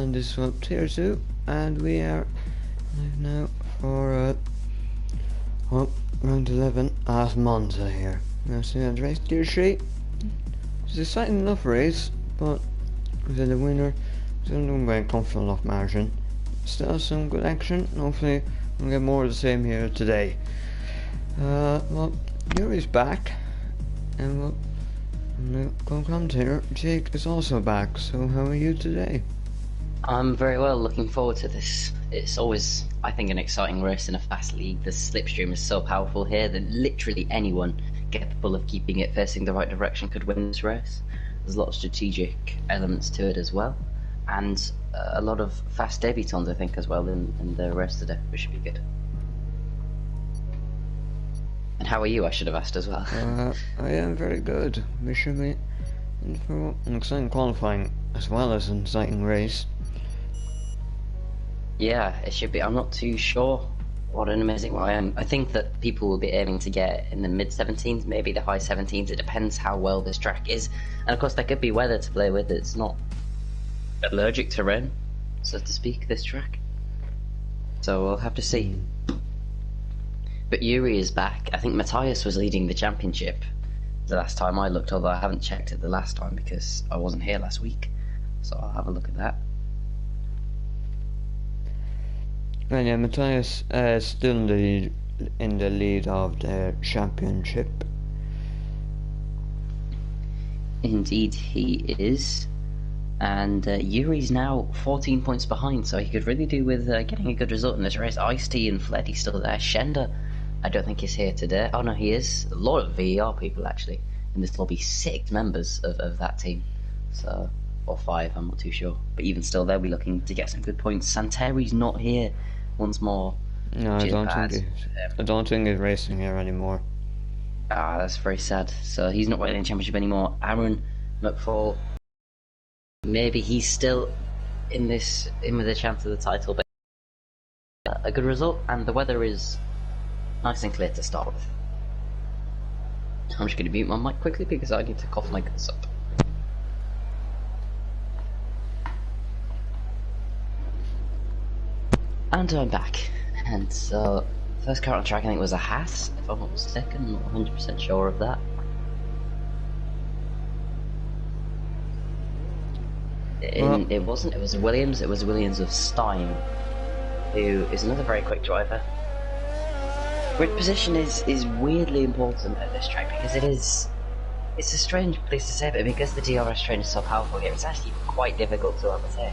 and this is tier 2, and we are live now for round 11 as Monza here. Now see that race tier 3. It's an exciting enough race, but the winner still doing very comfortable enough margin. Still some good action, hopefully we'll get more of the same here today. Well, Yuri's back, and we'll go commentator. Jake is also back, so how are you today? I'm very well, looking forward to this. It's always, I think, an exciting race in a fast league. The slipstream is so powerful here that literally anyone capable of keeping it facing the right direction could win this race. There's a lot of strategic elements to it as well, and a lot of fast debutants, I think, as well in the race today, which should be good. And how are you, I should have asked as well. I am very good. We should be in for an exciting qualifying as well as an exciting race. Yeah, it should be. I'm not too sure what an amazing one I am. I think that people will be aiming to get in the mid-17s, maybe the high 17s. It depends how well this track is. And of course there could be weather to play with. It's not allergic to rain, so to speak, this track. So we'll have to see. But Yuri is back. I think Matthias was leading the championship the last time I looked, although I haven't checked it the last time because I wasn't here last week. So I'll have a look at that. And yeah, Matthias is still in the lead of the championship. Indeed he is. And Yuri's now 14 points behind, so he could really do with getting a good result in this race. Ice-T and Fleddy still there. Shender, I don't think he's here today. Oh no, he is. A lot of VER people actually in this lobby. 6 members of that team. So, or 5, I'm not too sure. But even still, they'll be looking to get some good points. Santeri's not here once more. No, I don't think he's racing here anymore. Ah, that's very sad. So he's not riding the championship anymore. Aaron McFall, maybe he's still in with a chance of the title, but a good result, and the weather is nice and clear to start with. I'm just going to mute my mic quickly because I need to cough my guts up. And I'm back. And so, first car on track I think was a Haas, if I'm not mistaken. I'm not 100% sure of that. It wasn't, it was Williams. It was Williams of Stein, who is another very quick driver. Grid position is weirdly important at this track because it's a strange place to say, but because the DRS train is so powerful here, it's actually quite difficult to overtake.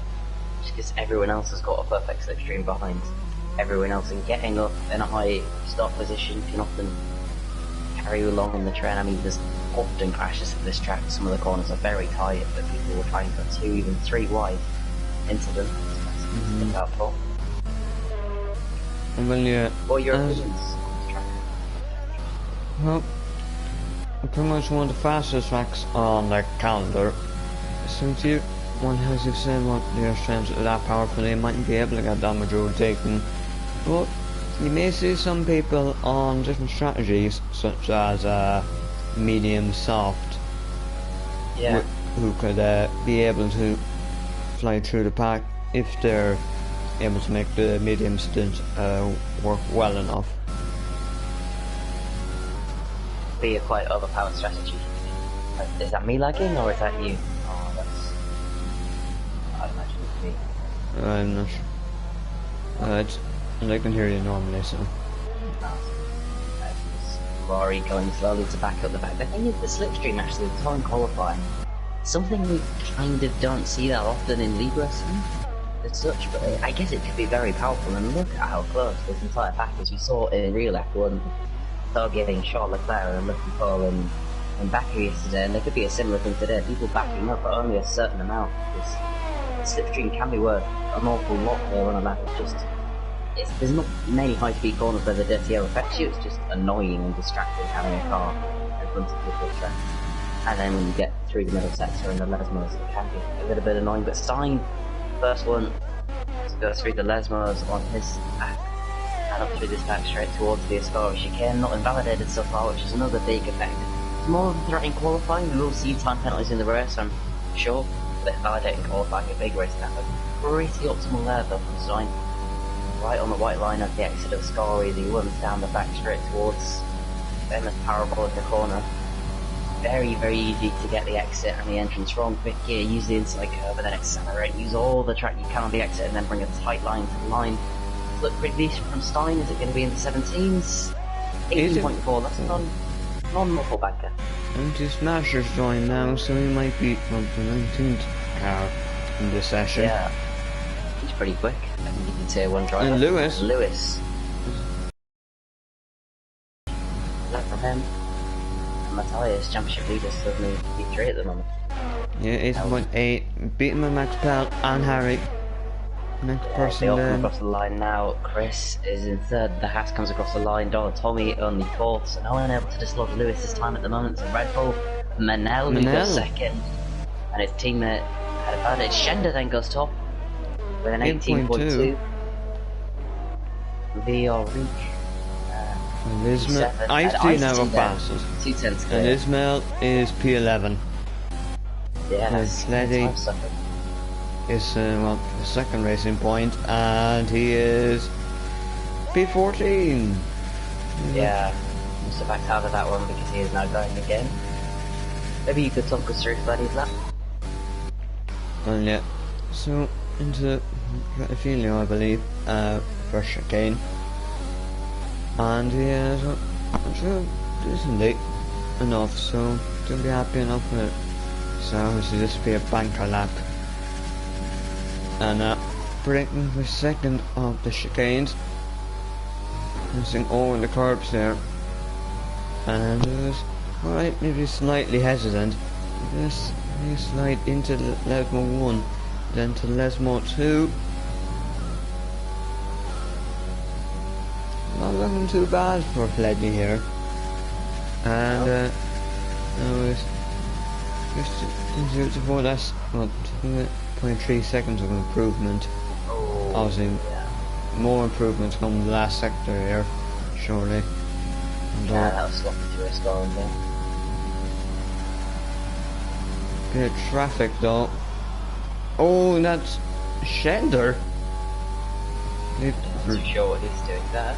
Just because everyone else has got a perfect slipstream behind everyone else, and getting up in a high start position can often carry you along on the train. I mean, there's often crashes at this track. Some of the corners are very tight, but people will try and go 2, even 3 wide into them. Look out for. Well, yeah. What are your opinions? Well, pretty much one of the fastest tracks on the calendar. Since one has said what their strengths are that powerful, they mightn't be able to get damage overtaken. But you may see some people on different strategies, such as medium soft, who could be able to fly through the pack if they're able to make the medium stint work well enough. Be a quite overpowered strategy. Is that me lagging or is that you? Oh, that's... I imagine it's me. I'm not sure. I can hear you normally, so. Rory going slowly to back up the back. The thing is, the slipstream actually, the time qualifying, something we kind of don't see that often in league wrestling as such, but I guess it could be very powerful. And look at how close this entire pack is. We saw in real F1, so getting Charles Leclerc and Lucky Paul and Baku yesterday, and there could be a similar thing today. People backing up, but only a certain amount, because the slipstream can be worth an awful lot more on a lap. There's not many high-speed corners where the dirty air affects you. It's just annoying and distracting having a car in front of you for track. And then when you get through the middle sector and the Lesmos, it can be a little bit annoying. But Stein, first one to go through the Lesmos on his back and up through this back straight towards the Ascari chicane, not invalidated so far, which is another big effect. It's more of a threat in qualifying. We will see time penalties in the race, I'm sure. they're validating qualifying a big race now. Pretty optimal there though from Stein. Right on the white line of the exit of Scully, he runs down the back straight towards famous parabolic corner. Very, very easy to get the exit and the entrance from. Quick gear, use the inside curve and then accelerate. Use all the track you can on the exit and then bring a tight line to the line. Look pretty decent from Stein. Is it going to be in the 17s? 18.4, that's non-muffle banker. And his Smasher's joined now, so he might be on the 19th car in this session. Yeah, he's pretty quick. I think he's a tier 1 driver. And Lewis. Left from him. And Matthias, championship leader, still in P3 at the moment. Yeah, 8.8. Beating by Max Pell and Harry. Next person they all come then. across the line now. Chris is in third. The Haas comes across the line. Tommy only fourth. So no one able to dislodge Lewis this time at the moment. So Red Bull, Manel who goes second, and his teammate had advantage. Shender then goes top with an 18.2. VR And Ismail, Ice-T now got passes. 2 tenths And Ismail is P11. Yeah, that's Letty is well, the second racing point, and he is P14. Yeah, must have backed out of that one because he is now going again. Maybe you could talk us through Freddy's lap. Well, yeah. So into Filio, I believe, for chicane, and he is sure decently enough, so don't be happy enough with it. So this will just be a banker lap. And breaking the second of the chicanes, missing over the curbs there, and it was alright, maybe slightly hesitant. Just slide into Lesmo 1, then to Lesmo 2. Not looking too bad for Fledley here, and now it's just into before that's what. 0.3 seconds of improvement. Obviously, more improvements come in the last sector here, surely. And that was sloppy to a score there. Bit of traffic though. Oh, that's Shender. Not too sure what he's doing there.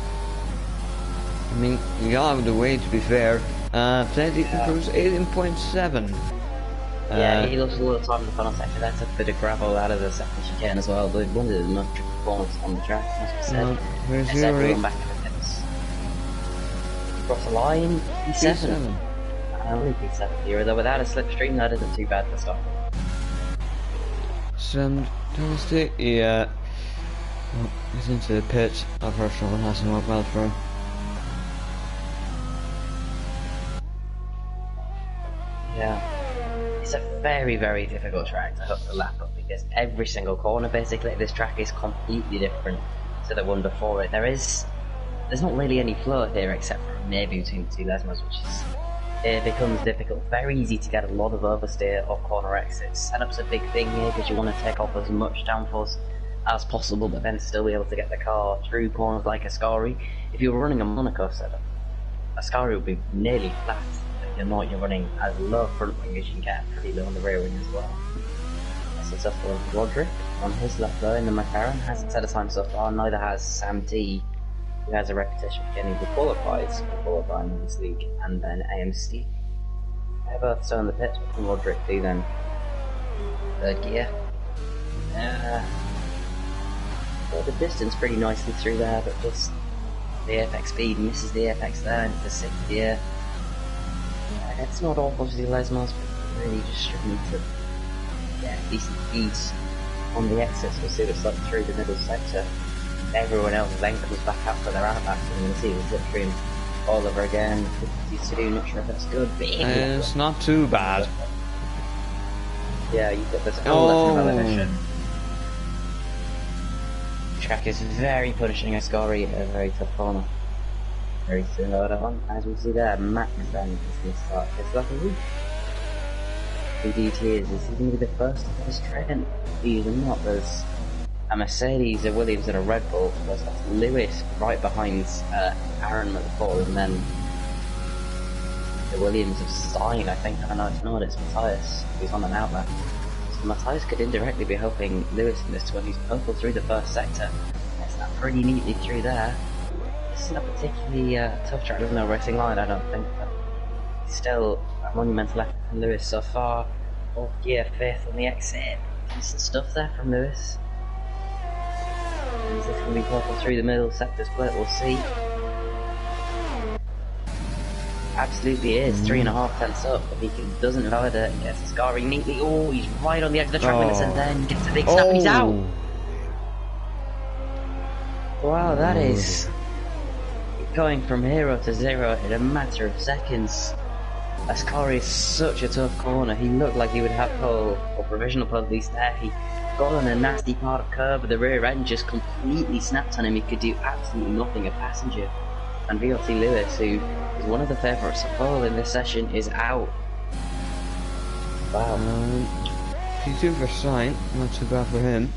I mean, you got out of the way to be fair. Plenty improves 18.7. Yeah, he lost a lot of time in the final sector. That's a bit of gravel out of the second chicane as well, but it wasn't as much performance on the track, as we said. Where's everyone back in the pits. Across the line, P7. Only P7 here, though without a slipstream, that isn't too bad for start. Thursday, yeah. Well, he's into the pit. I've heard someone hasn't worked well for him. Yeah. It's a very, very difficult track to hook the lap up because every single corner basically this track is completely different to the one before it. There's not really any flow here except for maybe between the two Lesmos, which is it becomes difficult. Very easy to get a lot of oversteer or corner exits. Setup's a big thing here because you want to take off as much downforce as possible, but then still be able to get the car through corners like Ascari. If you were running a Monaco setup, Ascari would be nearly flat. You're not, you're running as low front wing as you can get, pretty low on the rear wing as well. That's successful with Roderick on his left though in the McLaren. Hasn't set a time so far, neither has Sam D, who has a reputation for getting the qualifiers for qualifying in this league, and then AMC. They're both still in the pit, and Roderick do then third gear. Got the distance pretty nicely through there, but just the apex speed misses the apex there into the sixth gear. It's not awful to the Lesmos, but really just struggling to get decent speeds on the exits. We'll see what's like through the middle sector. Everyone else then comes back out for their outbacks, and we'll see the slipstream all over again. 52, not sure if that's good, but it's not too bad. Yeah, you get this whole left elevation. The track is very punishing Ascari at a very tough corner. Very similar to one, as we see there, Max then is going to start his lap of the week. BDT is he going to be the first of his train? He is not. There's a Mercedes, a Williams and a Red Bull. There's Lewis right behind Aaron at the pole, and then the Williams of Stein, I think. I don't know, it's Matthias, who's on an outlet. So Matthias could indirectly be helping Lewis in this one. He's purple through the first sector. Gets that pretty neatly through there. This isn't a particularly tough track with no racing line, I don't think, but still a monumental effort from Lewis so far. 4th gear, 5th on the exit. Decent stuff there from Lewis. Is this going to be purple through the middle sector split? We'll see. Absolutely is. 3.5 tenths up. If he doesn't validate and gets Ascari neatly. Oh, he's right on the edge of the track limits and then gets a big snap. He's out. Wow, that is going from hero to zero in a matter of seconds. Ascari is such a tough corner. He looked like he would have pole, or provisional pole at least there. He got on a nasty part of curve, but the rear end just completely snapped on him. He could do absolutely nothing. A passenger. And VLT Lewis, who is one of the favourites of pole in this session, is out. Wow. P2 for Saint, not too bad for him.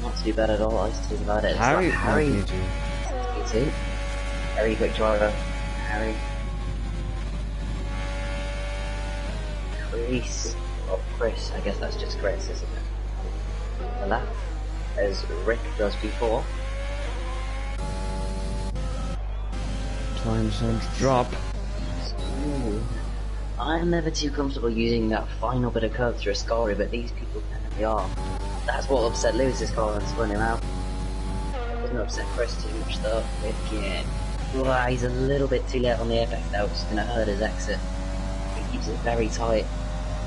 Not too bad at all. I was thinking about it. Harry, P2. Harry, quick driver. Harry. Chris, I guess that's just Chris, isn't it? And that, as Rick does before. Time zone drop. Ooh. I'm never too comfortable using that final bit of curve through Ascari, but these people definitely are. That's what upset Lewis's car and spun him out. It doesn't upset Chris too much though. Again. Well, he's a little bit too late on the apex now, which is going to hurt his exit. He keeps it very tight.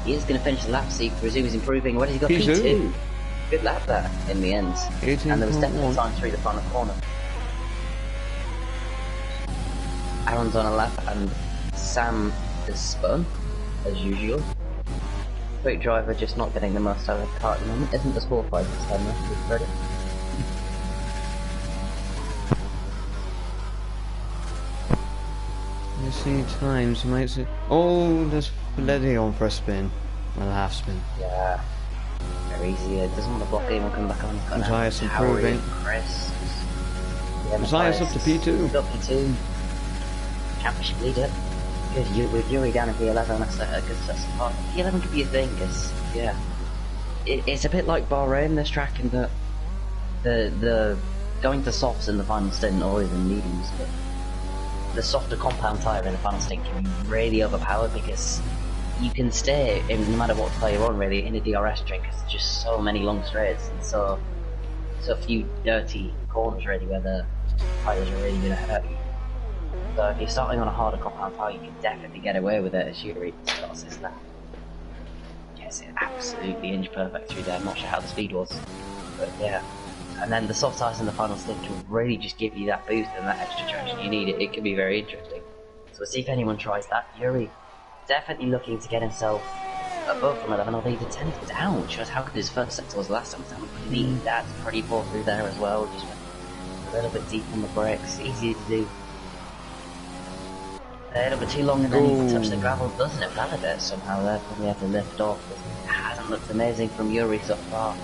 He is going to finish the lap, so presume he's improving. What has he got? P2. Good lap there in the end. And there was definitely time through the final corner. Aaron's on a lap and Sam is spun, as usual. Quick driver just not getting the most out of the car at the moment. Isn't disqualified this time though, with credit. Let's see times, might see. Oh, there's Letty on for a spin. Well, a half spin. Yeah. Very easy. Doesn't want to block anyone coming back on. Matthias improving. Chris. Yeah, Matthias up to P2. Up P2. Championship leader. Good, with Yuri down in P11, that's a good start. P11 could be a thing, because, yeah. It's a bit like Bahrain, this track, in that the going to softs in the final stint, or even mediums, but the softer compound tyre in the final stint can be really overpowered, because you can stay, no matter what tyre you're on, really, in a DRS track, because there's just so many long straights, and so few dirty corners, really, where the tyres are really going to hurt you. So if you're starting on a harder compound tyre, you can definitely get away with it, as Yuri starts his lap. Yes, it absolutely inch perfect through there. I'm not sure how the speed was, but yeah. And then the soft tyres in the final stint can really just give you that boost and that extra traction you need. It can be very interesting. So we'll see if anyone tries that. Yuri definitely looking to get himself above from 11, although the 10th was out. Shows how good his first sector was last time. That's pretty poor through there as well. Just a little bit deep on the brakes. Easy to do. A little bit too long and then he can touch the gravel, doesn't it? Validate somehow there, probably have to lift off. It hasn't looked amazing from Yuri so far.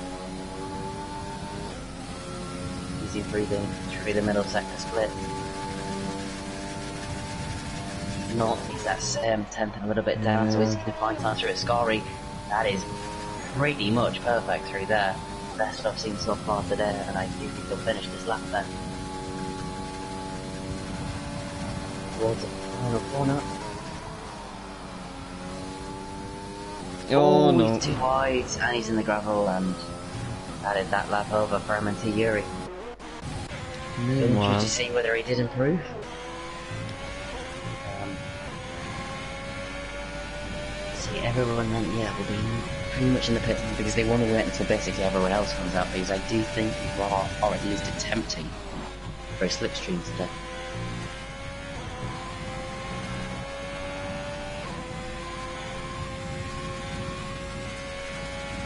Easy through the middle sector split. He's that same 10th and a little bit down, so he's going to find time through Ascari. That is pretty much perfect through there. Best I've seen so far today, and I do think he'll finish this lap then. Towards the final corner. Oh no. He's too wide, and he's in the gravel, and that is that lap over for Herman Yuri. Didn't you see whether he did improve? See, everyone went, yeah, will be pretty much in the pit because they want to wait until basically everyone else comes out, because I do think people are at least attempting for a slipstream today.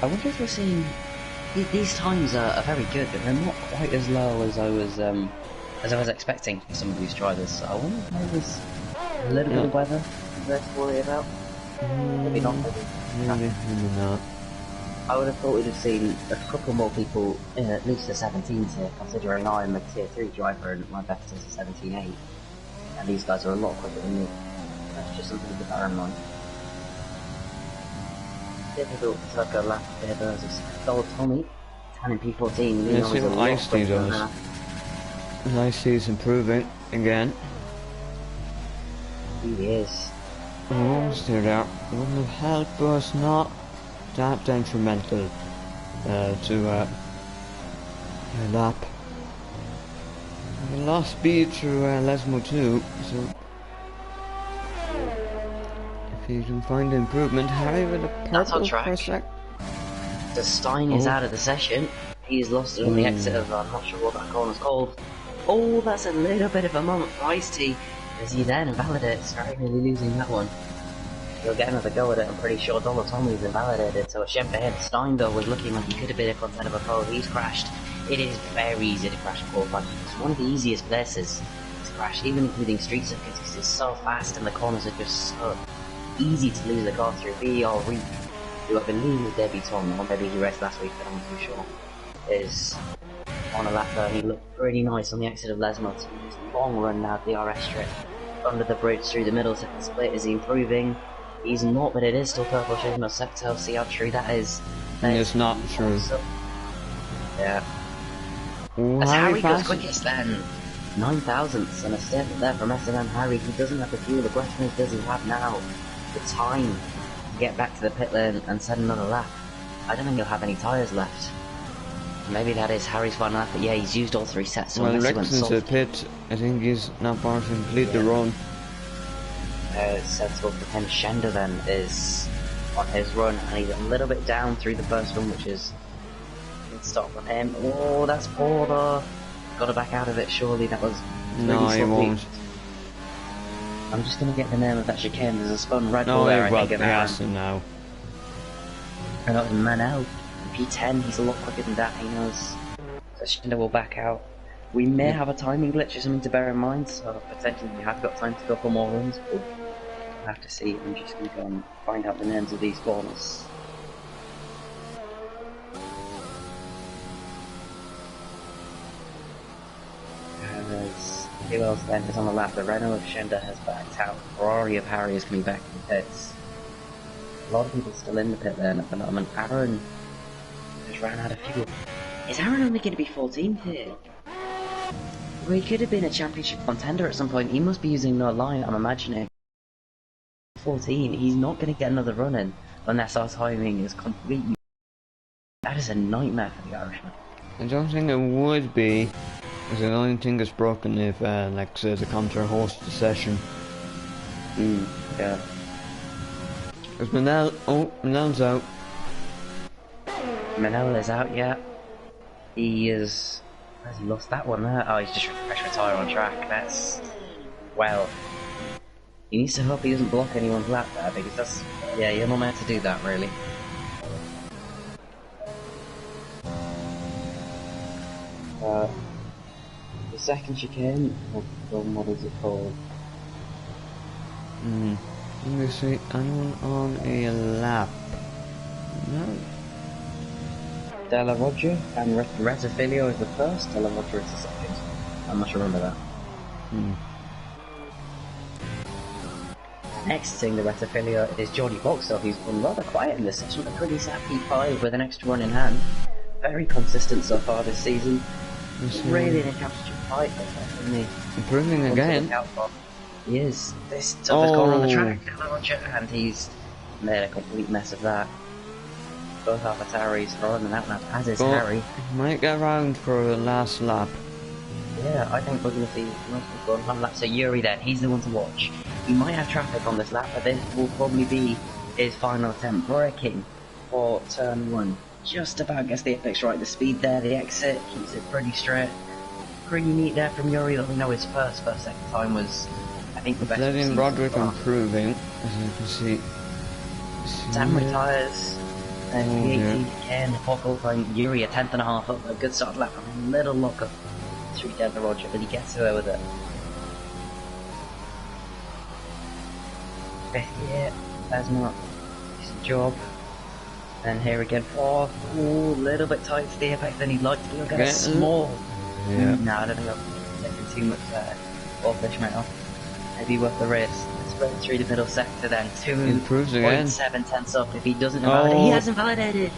I wonder if we're seeing these times are very good, but they're not quite as low as I was expecting for some of these drivers. So I wonder if there's a little bit of weather to worry about. Maybe not. Maybe not. I would have thought we'd have seen a couple more people in at least a 17s here, considering I'm a tier 3 driver and my best is a 17.8, and these guys are a lot quicker than me. That's just something to bear in mind. difficult to take a lap there versus old Tommy. Tanning P14, Let's see what Ice-T does. Ice-T is improving again. He is. Almost there. Wouldn't have helped, but it's not that detrimental to a lap. We lost speed through Lesmo too, so if he can find improvement, Harry with a purple for a sec. The Stein is out of the session. He's lost it on the exit of, I'm not sure what that corner's called. Oh, that's a little bit of a moment for Ice-T, as he then invalidates, very nearly losing that one. He'll get another go at it, I'm pretty sure Dollar Tommy's invalidated, so a shame for him. Stein though was looking like he could have been a front of a car. He's crashed. It is very easy to crash a qualifying. It's one of the easiest places to crash, even including street circuits, because it's so fast and the corners are just so easy to lose the car through. VER Reed, who I believe is debutant, or maybe he raced last week, but I'm not too sure, is on a lap there, and he looked pretty nice on the exit of Lesmo. So he's long run now at the RS strip, under the bridge through the middle second split. Is he improving? He's not, but it is still purple shading no sector. See how true that is. It's not true. Yeah. Ooh, As Harry goes quickest then, 9,000ths and a statement there from S&M Harry. He doesn't have the fuel. The question is, does he have now the time to get back to the pit lane and set another lap? I don't think he'll have any tyres left. Maybe that is Harry's final lap, but yeah, he's used all 3 sets. So well, Rexon's a pit. I think he's not far to complete the run. Sensible for him. Shenda then is on his run, and he's a little bit down through the first run, which is a good stop on him. Oh, that's poor though. Got to back out of it, surely. That was no, really he won't. I'm just gonna get the name of that chicane. There's a spun Red Bull Bull there, I I think. Now. And that was Manel. P10, he's a lot quicker than that, he knows. So Shenda will back out. We may have a timing glitch or something to bear in mind, so potentially we have got time to go for more runs. We'll have to see. I'm just going to go and find out the names of these corners. Who else then is on the lap? The Renault of Shenda has backed out. Ferrari of Harry is coming back in the pits. A lot of people still in the pit lane at the moment. Aaron has ran out of fuel. Is Aaron only going to be 14th here? Well, he could have been a championship contender at some point. He must be using no line, I'm imagining. 14, he's not going to get another run in unless our timing is completely... That is a nightmare for the Irishman. I don't think it would be, because I don't think it's broken if, like, say, the commentator hosts the session. Yeah. Because Manel's out. Manel is out, yeah. He is... Has he lost that one there? Oh, he's just refreshed a tyre on track. That's... Well... He needs to hope he doesn't block anyone's lap there, because that's... Yeah, you're not meant to do that, really. The second chicane... What is it called? Let me see, anyone on a lap? No. Della Roger and Retafilio is the first, Della Roger is the second. I must remember that. Exiting the Retafilio is Geordie Boxer, who's been rather quiet in this session, but pretty sad P5 with an extra run in hand. Very consistent so far this season. Really in a championship fight, definitely. Improving again. He is. This toughest corner on the track, Della Roger, and he's made a complete mess of that. Both AlphaTauris are on an out lap, as is Harry. Might get around for the last lap. Yeah, I think we're going to see most people on one lap. So Yuri then, he's the one to watch. He might have traffic on this lap, but this will probably be his final attempt. Braking for turn 1. Just about gets the apex right. The speed there, the exit, keeps it pretty straight. Pretty neat there from Yuri, though we know his first second time was, I think, the best. Letting Roderick improving, as you can see. Samurai tyres. And P18 again, Hoggle by Yuri, a 10th and a half up, a good start lap from a little lock up through Della Roger, but he gets away with it. Yeah, that's not his job. And here again, a little bit tight to the apex, then he'd like to look at it small. Yeah. No, I don't think I'm making too much or fish metal. Maybe worth the race. Let's burn through the middle sector then. Improves again. 2.7 tenths up if he doesn't invalidate. He hasn't validated!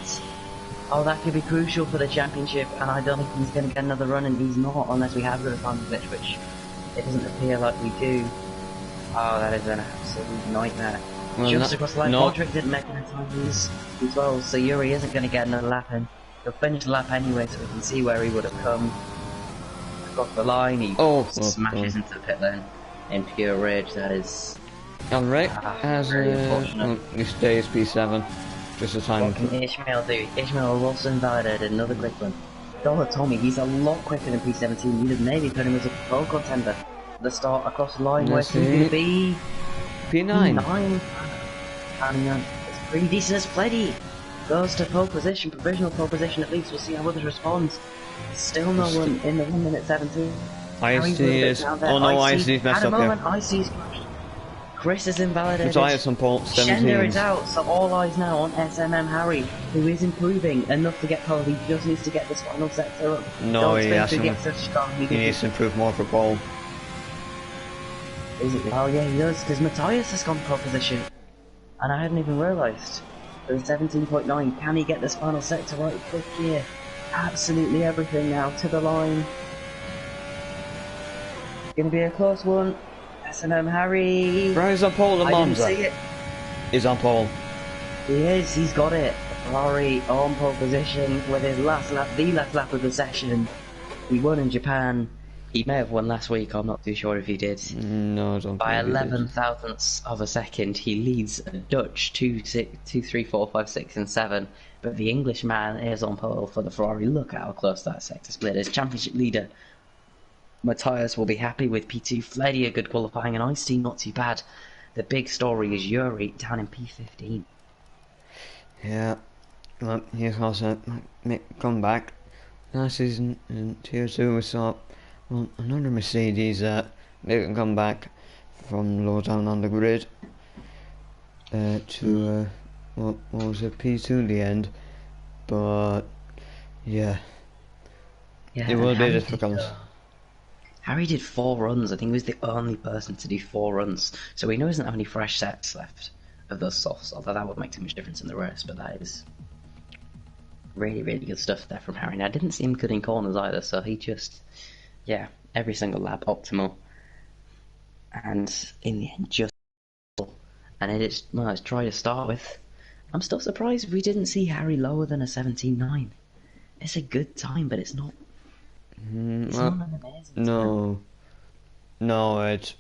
Oh, that could be crucial for the championship, and I don't think he's going to get another run, and he's not, unless we have the time glitch, which it doesn't appear like we do. Oh, that is an absolute nightmare. Well, Just across the line, no. Roderick didn't make any time as well, so Yuri isn't going to get another lap in. He'll finish the lap anyway, so we can see where he would have come. Across the line, he smashes into the pit lane in pure rage. That is... Alright, as unfortunate. he stays P7. Just a time. What can Ishmael do? Ishmael also invalidated another quick one. Dollar told me he's a lot quicker than P17. You'd have maybe put him as a pole contender. The start across the line, where's he going to be? P9. P9. And it's pretty decent as Fleddy. Goes to pole position, provisional pole position at least. We'll see how others respond. Still no one in the 1 minute 17. IC is... Oh no, IC's messed up there. IC's crashed. Chris is invalidated. Matthias on pole, 17. Shender is out, so all eyes now on SMM Harry, who is improving enough to get pole. He just needs to get this final sector up. No, he has to. He needs to improve more for pole. Is it? Oh yeah, he does, because Matthias has gone pole position. And I hadn't even realised. There's 17.9. Can he get this final sector right quick here? Absolutely everything now to the line. Gonna be a close one. S&M Harry. Rise on pole, the Monza. Is on pole. He is, he's got it. Ferrari on pole position with his last lap, the last lap of the session. He won in Japan. He may have won last week, I'm not too sure if he did. No, I don't By think 11 thousandths of a second, he leads a Dutch 2, 3, 4, 5, 6 and 7. But the Englishman is on pole for the Ferrari. Look how close that sector split is. Championship leader Matthias will be happy with P2. Fleddy a good qualifying, and Ice-T not too bad. The big story is Yuri down in P15. Yeah, well, he's also come back. Last season in Tier 2 we saw another Mercedes make a comeback from low down on the grid to what was it, P2 in the end, but yeah, it will be difficult. Harry did 4 runs. I think he was the only person to do 4 runs. So we know he doesn't have any fresh sets left of those softs, although that would make too much difference in the race, but that is really, really good stuff there from Harry. Now, I didn't see him cutting corners either, so he just, yeah, every single lap optimal. And in the end, just, and it's try to start with. I'm still surprised we didn't see Harry lower than a 17.9. It's a good time, but it's not. It's not an amazing time. No, it's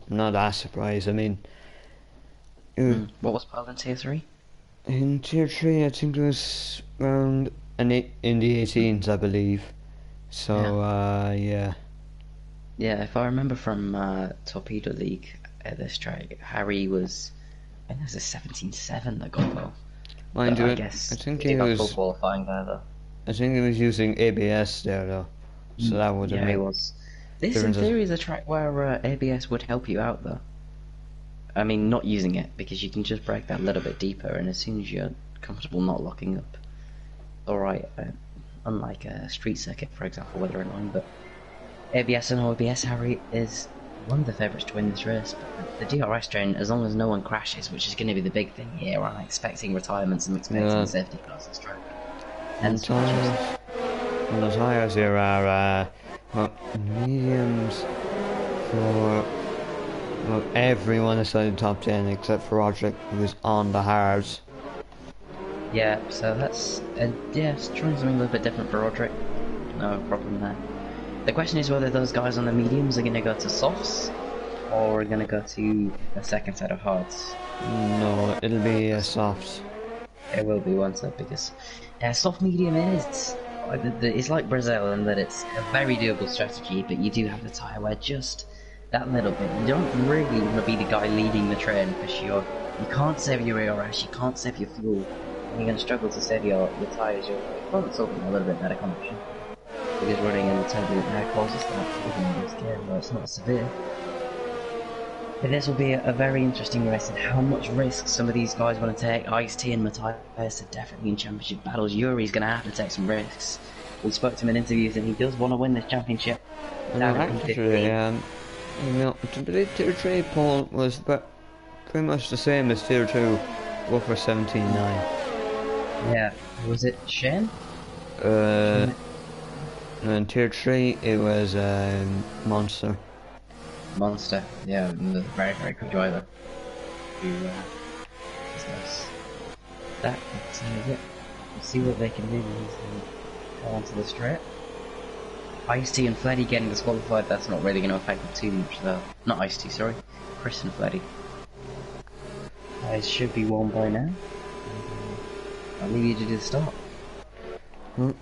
not that surprised. I mean, what was Paul in Tier 3? In Tier 3, I think it was around in the 18s, I believe. So, yeah. Yeah, if I remember from Torpedo League at this track, Harry was, I think it was a 17.7 that got low. Mind you, I guess I think he he got was full qualifying there though. I think he was using ABS there though, so that would have he made was. This in theory is a track where ABS would help you out though. I mean, not using it, because you can just brake that little bit deeper, and as soon as you're comfortable not locking up, alright, unlike a street circuit for example, where they're in line, but ABS and OBS, Harry is one of the favourites to win this race. But the DRS train, as long as no one crashes, which is going to be the big thing here, I'm expecting retirements and expecting safety cars this track. And the tyres here are mediums for everyone aside the top 10 except for Roderick, who is on the hards. Yeah, so that's it's trying something a little bit different for Roderick. No problem there. The question is whether those guys on the mediums are going to go to softs or are going to go to a second set of hards. No, it'll be a soft. It will be one set, because soft medium is it's like Brazil in that it's a very doable strategy, but you do have the tyre wear just that little bit. You don't really want to be the guy leading the train for sure. You can't save your ARS, you can't save your fuel, and you're going to struggle to save your tyres. Your front's open a little bit better connection, because running in the turbulent air causes that even in this game, though it's not severe. But this will be a very interesting race, and how much risk some of these guys want to take. Ice-T and Matthias are definitely in championship battles. Yuri's going to have to take some risks. We spoke to him in interviews, and he does want to win this championship. Actually, You know, to believe Tier 3 pole was pretty much the same as Tier 2, both for 17.9. Yeah, was it Shen? And Tier 3 it was Monster. Monster, yeah, very, very good driver. Who, is nice. That is it. We'll see what they can do as they go onto the straight. Ice-T and Fleddy getting disqualified, that's not really going to affect them too much though. Not Ice-T, sorry. Chris and Fleddy. It should be won by now. I'll leave you to do the start. I'm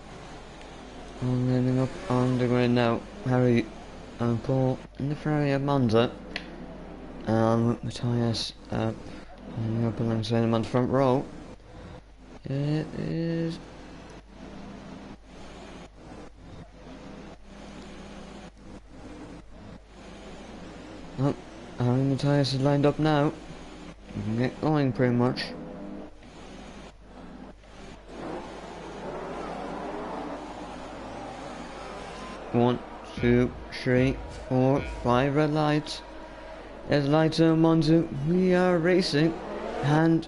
landing up on the grid now. Harry and Paul in the Ferrari at Monza. And Matthias landing up alongside him on the front row. It is... Well, Harry and Matthias is lined up now. We can get going pretty much. One, two, three, 4, 5 red lights. There's lights on Monza. We are racing, and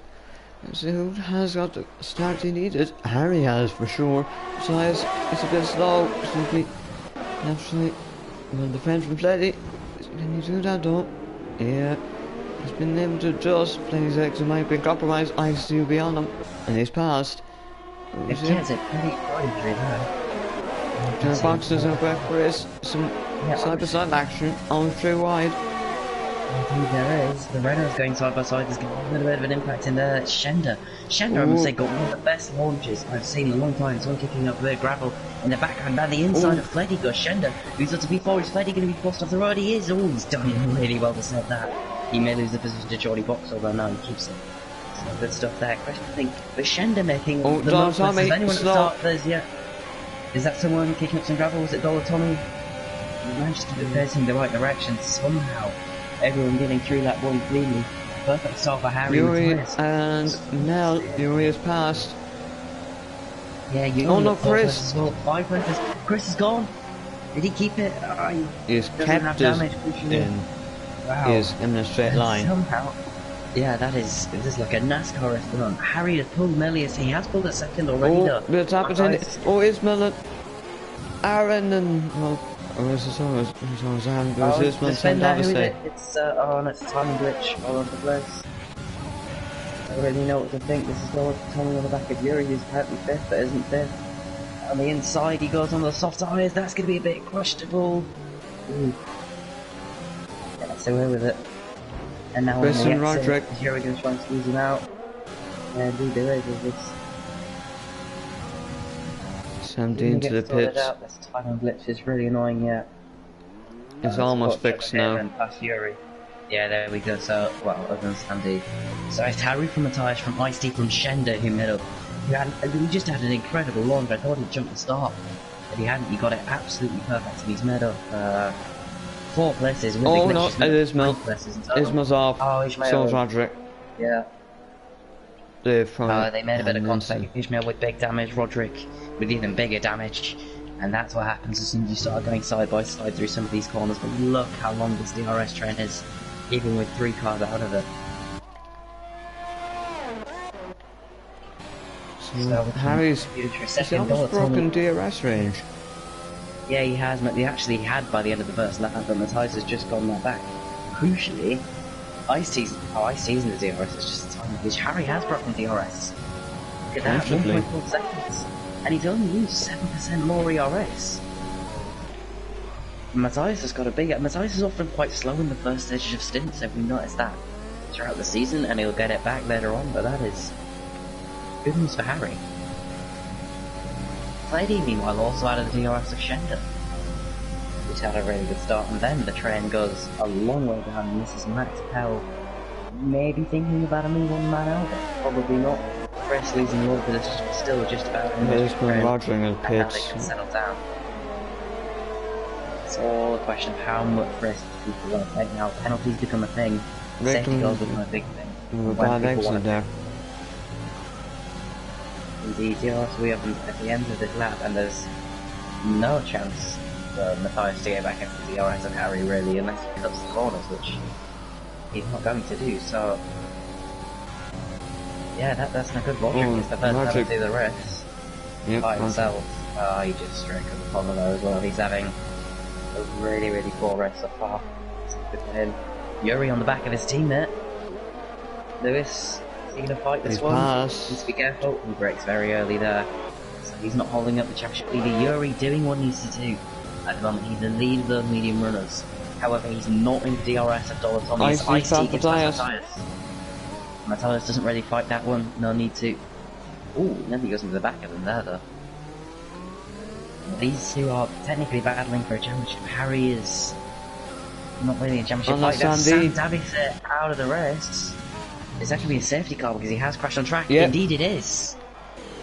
who has got the start he needed? Harry has for sure. Matthias it's a bit slow. Simply, naturally, well defend from Fleddy. Can you do that though? Yeah. He's been able to adjust. Fleddy's exit might be compromised. I see you beyond him, and he's passed. It gets it pretty quietly there. The boxes up for Chris. Some side-by-side action on 3 wide. Indeed there is. The Renault's going side by side. There's going to be a little bit of an impact in there. Shender. Shender, I must say, got one of the best launches I've seen in a long time. Someone kicking up the gravel in the background. Down the inside of Fleddy goes Shender. Who's up to B4? Is Fleddy going to be forced off the road? He is. Oh, he's done really well to set that. He may lose the position to Jordy Box, although no, he keeps it. So good stuff there. Question, I think, was Shender making the most? Is anyone at the start? There's, is that someone kicking up some gravel? Was it Dollar Tommy? He managed to keep it facing the right direction somehow. Everyone getting through that one cleanly. Perfect start for Harry. Yuri and Nell. Yuri has passed. Yeah, Yuri. Oh no, Chris. 5 races. Chris is gone. Did he keep it? He's kept his in. Wow. He is in a straight line. Somehow. Yeah, this is like a NASCAR run. Harry has pulled Melius. He has pulled a second already. It's happening. Oh, it's Millen. Aaron and well, where's the song? Who's Aaron? Where's this one? It's no, it's a timing glitch all over the place. I don't really know what to think. This is Dollar Tommy on the back of Yuri, who's apparently 5th, but isn't 5th. On the inside, he goes on the soft tyres. That's going to be a bit questionable. Ooh. Gets away with it. And now Chris and Roderick. Yuri going to try and squeeze him out. Yeah, indeed there is this. Sam Dean to the pits. This timing glitch is really annoying, yeah. It's almost fixed now. And past Yuri. Yeah, there we go. So, well, other than Sandy. So it's Harry from Matthias, from Ice-T, from Shender who made up. He just had an incredible launch. I thought he'd jump the start, but he hadn't. He got it absolutely perfect, and he's made up 4 places. Oh no, it is Ismail. Ismail's off. Oh, Ishmael. So's Roderick. Yeah. They made a bit of contact. Ishmael with big damage, Roderick with even bigger damage, and that's what happens as soon as you start going side by side through some of these corners. But look how long this DRS train is, even with 3 cars out of it. So Harry's almost broken DRS range. Yeah, he has. He actually had by the end of the first lap, but Matthias has just gone that back. Crucially, Ice-T's in the DRS is just a tiny glitch. Harry has broken DRS. Look at that, 1.4 seconds. And he's only used 7% more ERS. Matthias has got a big... Matthias is often quite slow in the first stage of stints, so we noticed that throughout the season, and he'll get it back later on, but that is good news for Harry. Fleddy, meanwhile, also out of the DRS of Shender, which had a really good start, and then the train goes a long way behind, and this is Max Pell maybe thinking about a move on Man Albert. Probably not. Chris losing the but it's still just about him. He's been Rodgering in pits. They can settle down. It's all a question of how much risk people want to take now. Penalties become a thing. Safety goals become a big thing. With a bad exit there. Indeed, yes, we have at the end of this lap, and there's no chance for Matthias to get back into the DRS and Harry really, unless he cuts the corners, which he's not going to do, so... Yeah, that's no good. Roderick is the first time to do the race by himself. He just straight cut the corner there as well. He's having a really, really poor race so far. It's good for him. Yuri on the back of his teammate. Lewis, is he going to fight this one? Needs to be careful. He brakes very early there. So he's not holding up the championship leader. Yuri doing what he needs to do. At the moment, he's the lead of the medium runners. However, he's not in the DRS of Dollar He's icy gets past Matthias. Matthias doesn't really fight that one. No need to. Ooh, then he goes into the back of them there, though. These two are technically battling for a championship. Harry is not really a championship fighter. Sandy's out of the race. It's actually a safety car because he has crashed on track. Yep. Indeed it is.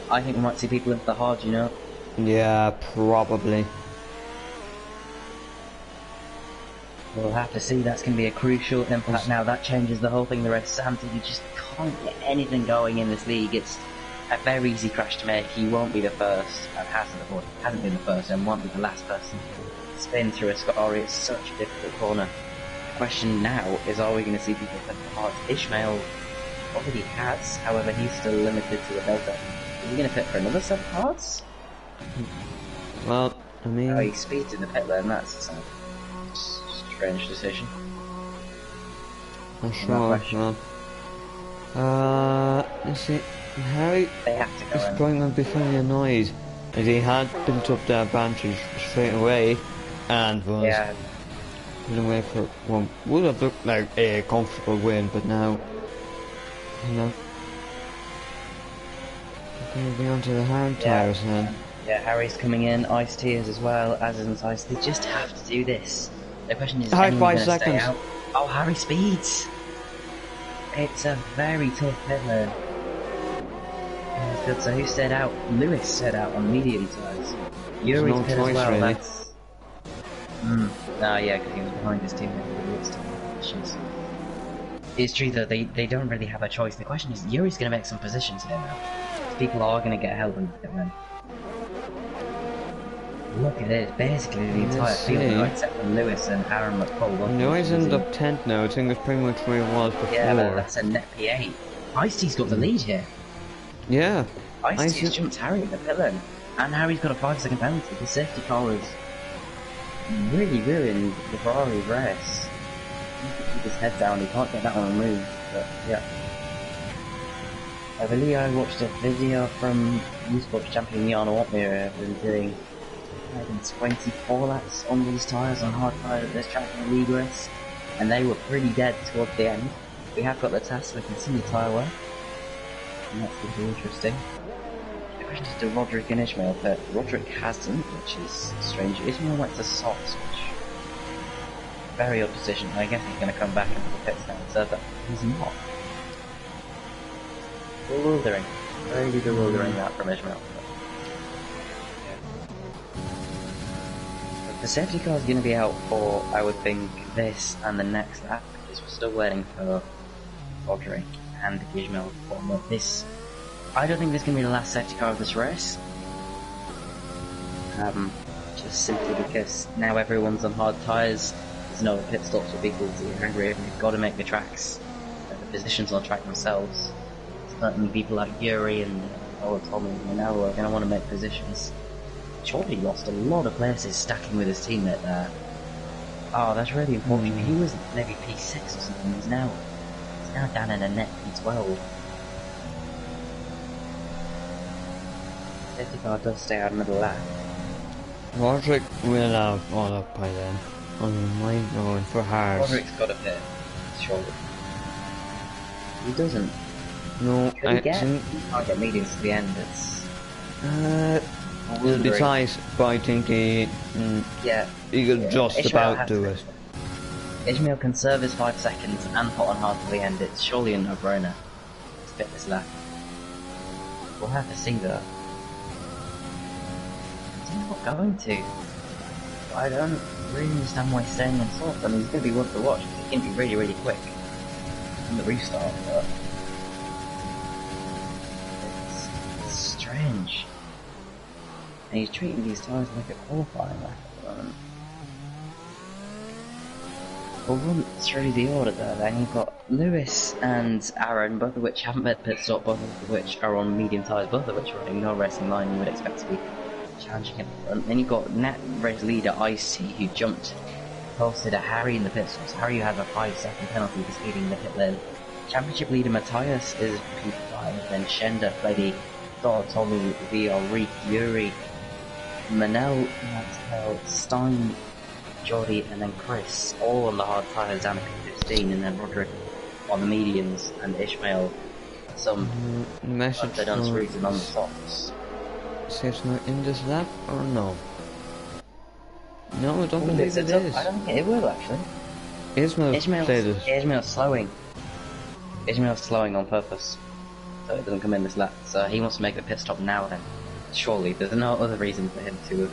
I think we might see people into the hard, you know. Yeah, probably. We'll have to see. That's going to be a crucial impact now. That changes the whole thing. The rest, Sandy, you just can't get anything going in this league. It's a very easy crash to make. He won't be the first, and hasn't been the first, and won't be the last person to spin through a Scary. It's such a difficult corner. The question now is, are we going to see people fit the hard? Ishmael already has, however, he's still limited to a delta. Is he going to fit for another set of cards? Well, I mean... Oh, he speeds in the pit lane, that's a strange decision. I'm sure, let's see. Harry is probably going to be fairly annoyed as he had built up the advantage straight away and was putting away for what would have looked like a comfortable win, but now, you know, going to be onto the hard tires then. Yeah, Harry's coming in, Ice Tears as well, as is Ice. They just have to do this. The question is, anyone 5 seconds. Stay out? Oh, Harry speeds! It's a very tough pit lane. So who stayed out? Lewis stayed out on medium tires. Yuri's no pit choice, as well. Really. That's... yeah, because he was behind his teammate. It's true though, they don't really have a choice. The question is, Yuri's going to make some positions here now. People are going to get held in the pit lane. Look at it, basically the entire field, except for Lewis and Aaron McCall. Lewis ended up 10th now. I think it's pretty much where he was before. Yeah, but that's a net P8. Ice-T's got the lead here. Yeah. Ice-T's jumped Harry in the pit lane. And Harry's got a 5-second penalty. The safety car is really ruined the Ferrari race. He can keep his head down, he can't get that one removed. But yeah. I believe I watched a video from eSports champion Jan Watmere been doing 24 laps on these tyres on hard tyres at this track in the league race, and they were pretty dead towards the end. We have got the test, so we can see the tyre wear, and that's going to be interesting. The question is, do Roderick and Ishmael pit? Roderick hasn't, which is strange. Ishmael went to softs, which very odd position. I guess he's going to come back into the pits now and serve that. He's not. Bewildering. Very bewildering that from Ishmael. The safety car is going to be out for, I would think, this and the next lap, because we're still waiting for Roderick and Ishmael to form up. This, I don't think this is going to be the last safety car of this race. Just simply because now everyone's on hard tyres, there's no pit stops for people to get angry, and we've got to make the tracks, the positions on track themselves. Certainly people like Yuri and Tommy and now are going to want to make positions. Surely lost a lot of places stacking with his teammate there. Oh, that's really unfortunate. He was maybe P6 or something. He's now down in a net P12. Safety car does stay out middle lap. Roderick will have all up by then. On my going for hard. Roderick's got a pit. Surely. He doesn't. No, he can't get mediums to the end. It's it'll be tight, but I think he could just Ishmael about do it. Ishmael can serve his 5 seconds and put on hard to the end. It's surely a no-brainer to fit this lap. We'll have to see though. He's not going to. I don't really understand why he's staying on soft. I mean, he's going to be one to watch because he can be really, really quick in the restart, but it's strange. And he's treating these tyres like a qualifying lap at the moment. We'll run through the order there. Then you've got Lewis and Aaron, both of which haven't made pit stop, both of which are on medium tyres, both of which are running no racing line you would expect to be challenging at the front. Then you've got net race leader Ice-T, who jumped, posted a Harry in the pit stops. Harry has a 5-second penalty for speeding in the pit lane. Championship leader Matthias is P5, then Shenda, Freddy, Thor, Tommy, Vio, Reek, Yuri, Manel, Mattel, Stein, Jordy, and then Chris, all on the hard tyres down to P15, and then Roderick on the mediums, and Ishmael some message they're done reason on the softs. Saves not in this lap or no? No, I don't believe it is. I don't think it will actually. Ishmael's slowing. Ishmael's slowing on purpose, so it doesn't come in this lap. So he wants to make the pit stop now. Then, surely there's no other reason for him to have.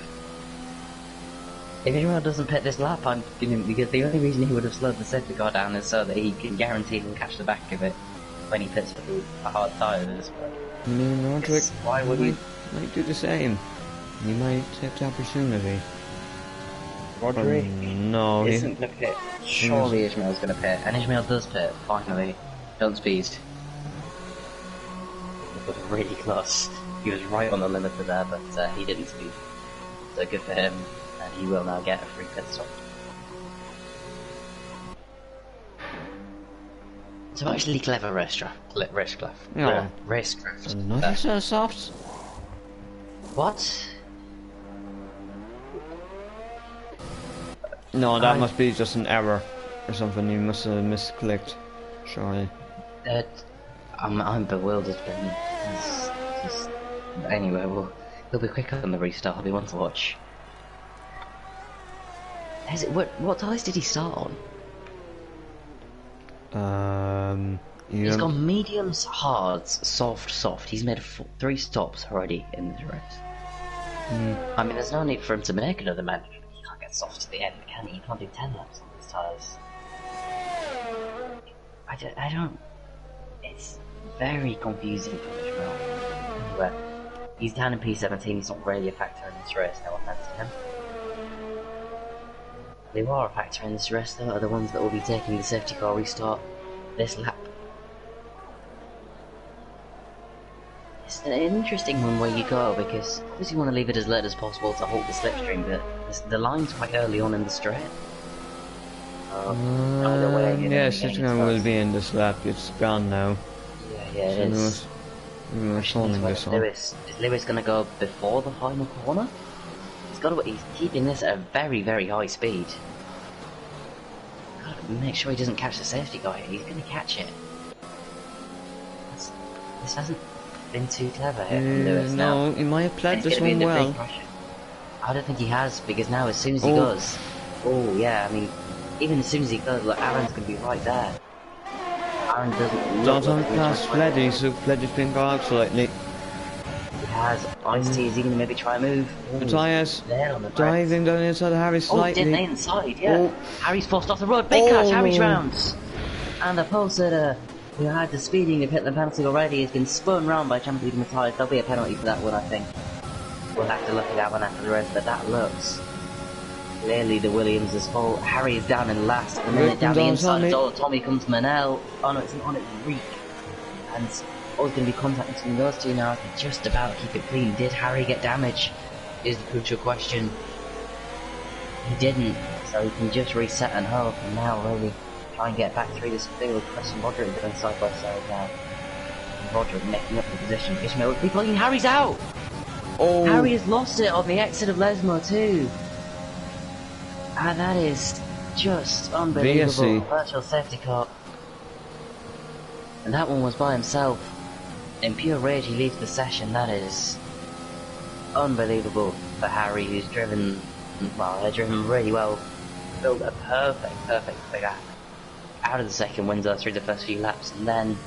If Ishmael doesn't pit this lap, I'm giving because the only reason he would have slowed the safety car down is so that he can guarantee he'll catch the back of it when he pits with the hard tyres. I mean, Roderick, why would he might do the same? He might take the opportunity. Roderick no, isn't going to pit. Surely Ishmael's going to pit, and Ishmael does pit, finally. Don't speed. It was really close. He was right on the limiter there, but he didn't speed. So good for him, and he will now get a free pit stop. So actually clever racecraft. Yeah. Racecraft. Another set of softs? What? No, that must be just an error or something. You must have misclicked. Surely. I'm bewildered, Ben. Anyway, he'll be quicker on the restart. I'll be one to watch. What tyres did he start on? He's gone mediums, hards, soft. He's made 3 stops already in this race. I mean, there's no need for him to make another man. He can't get soft to the end, can he? He can't do 10 laps on these tyres. I don't. It's very confusing for Ishmael. Anyway, he's down in P17. He's not really a factor in this race. No offense to him. They are a factor in this race, though, are the ones that will be taking the safety car restart this lap. It's an interesting one where you go, because obviously you want to leave it as late as possible to halt the slipstream, but the line's quite early on in the straight. Yeah, slipstream will be in this lap. It's gone now. Yeah, it is. Is Lewis going to go before the final corner? He's keeping this at a very, very high speed. Gotta make sure he doesn't catch the safety car here. He's going to catch it. This hasn't been too clever here from Lewis now. No, he might have played this one well. I don't think he has, because now as soon as he goes... Oh, yeah, I mean, even as soon as he goes, look, Aaron's going to be right there. Aaron doesn't look like past Fleddy, so Fleddy's been gone out slightly. He has Ice-T, is he going to maybe try and move? Matthias diving down the inside of Harry slightly. Oh, didn't inside, yeah. Harry's forced off the road, big catch, Harry's rounds. And the pole sitter, who had the speeding of hit the penalty already, has been spun round by champion leader Matthias. There'll be a penalty for that one, I think. We'll have to look at that one after the race, but that looks clearly the Williams' fault. Harry is down in last, and then down the inside of Tommy comes Manel. Oh no, it's not on, it's Reek. And always going to be contact between those two now. They just about keep it clean. Did Harry get damage? Is the crucial question. He didn't, so he can just reset and hope, and now really try and get back through this field. Chris and Roderick going side by side now. And Roderick making up the position. Ishmael would be pulling. Harry's out! Oh. Harry has lost it on the exit of Lesmo too. And that is just unbelievable. VSC. Virtual safety car. And that one was by himself. In pure rage, he leaves the session. That is unbelievable for Harry, who's driven, well, they're driven really well. Built a perfect gap out of the second window through the first few laps, and then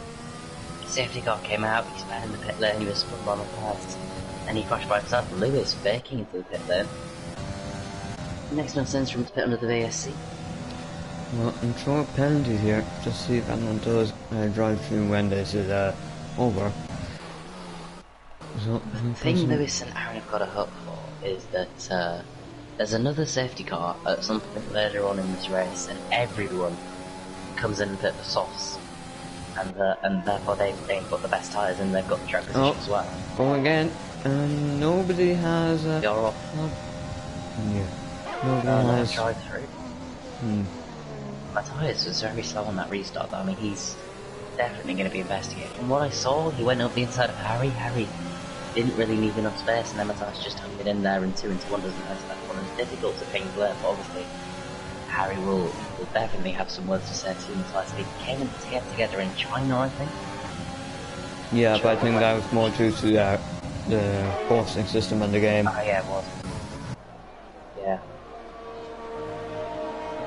the safety car came out. He's back in the pit lane. He was spun on the past, and he crashed by himself. Lewis baking into the pit lane. Makes no sense for him to pit under the VSC. Well, I'm throwing a penalty here, just see if anyone does drive through when this is over. So, the thing Lewis and Aaron have got to hope for is that there's another safety car at some point later on in this race, and everyone comes in a bit of sauce, and therefore they've got the best tyres and they've got the track position as well. Oh, again, nobody has. You're off. Yeah. Nobody has. Drive through. Matthias was very slow on that restart, though. I mean, he's definitely going to be investigating. From what I saw, he went up the inside of Harry. Harry didn't really leave enough space, and then Matthias just hung it in there, and 2 into 1 doesn't hurt that one. It's difficult to ping blame, but obviously Harry will definitely have some words to say to Matthias. They came together in China, I think. Yeah, but I think that was more due to the forcing system in the game. Oh, yeah, it was. Yeah.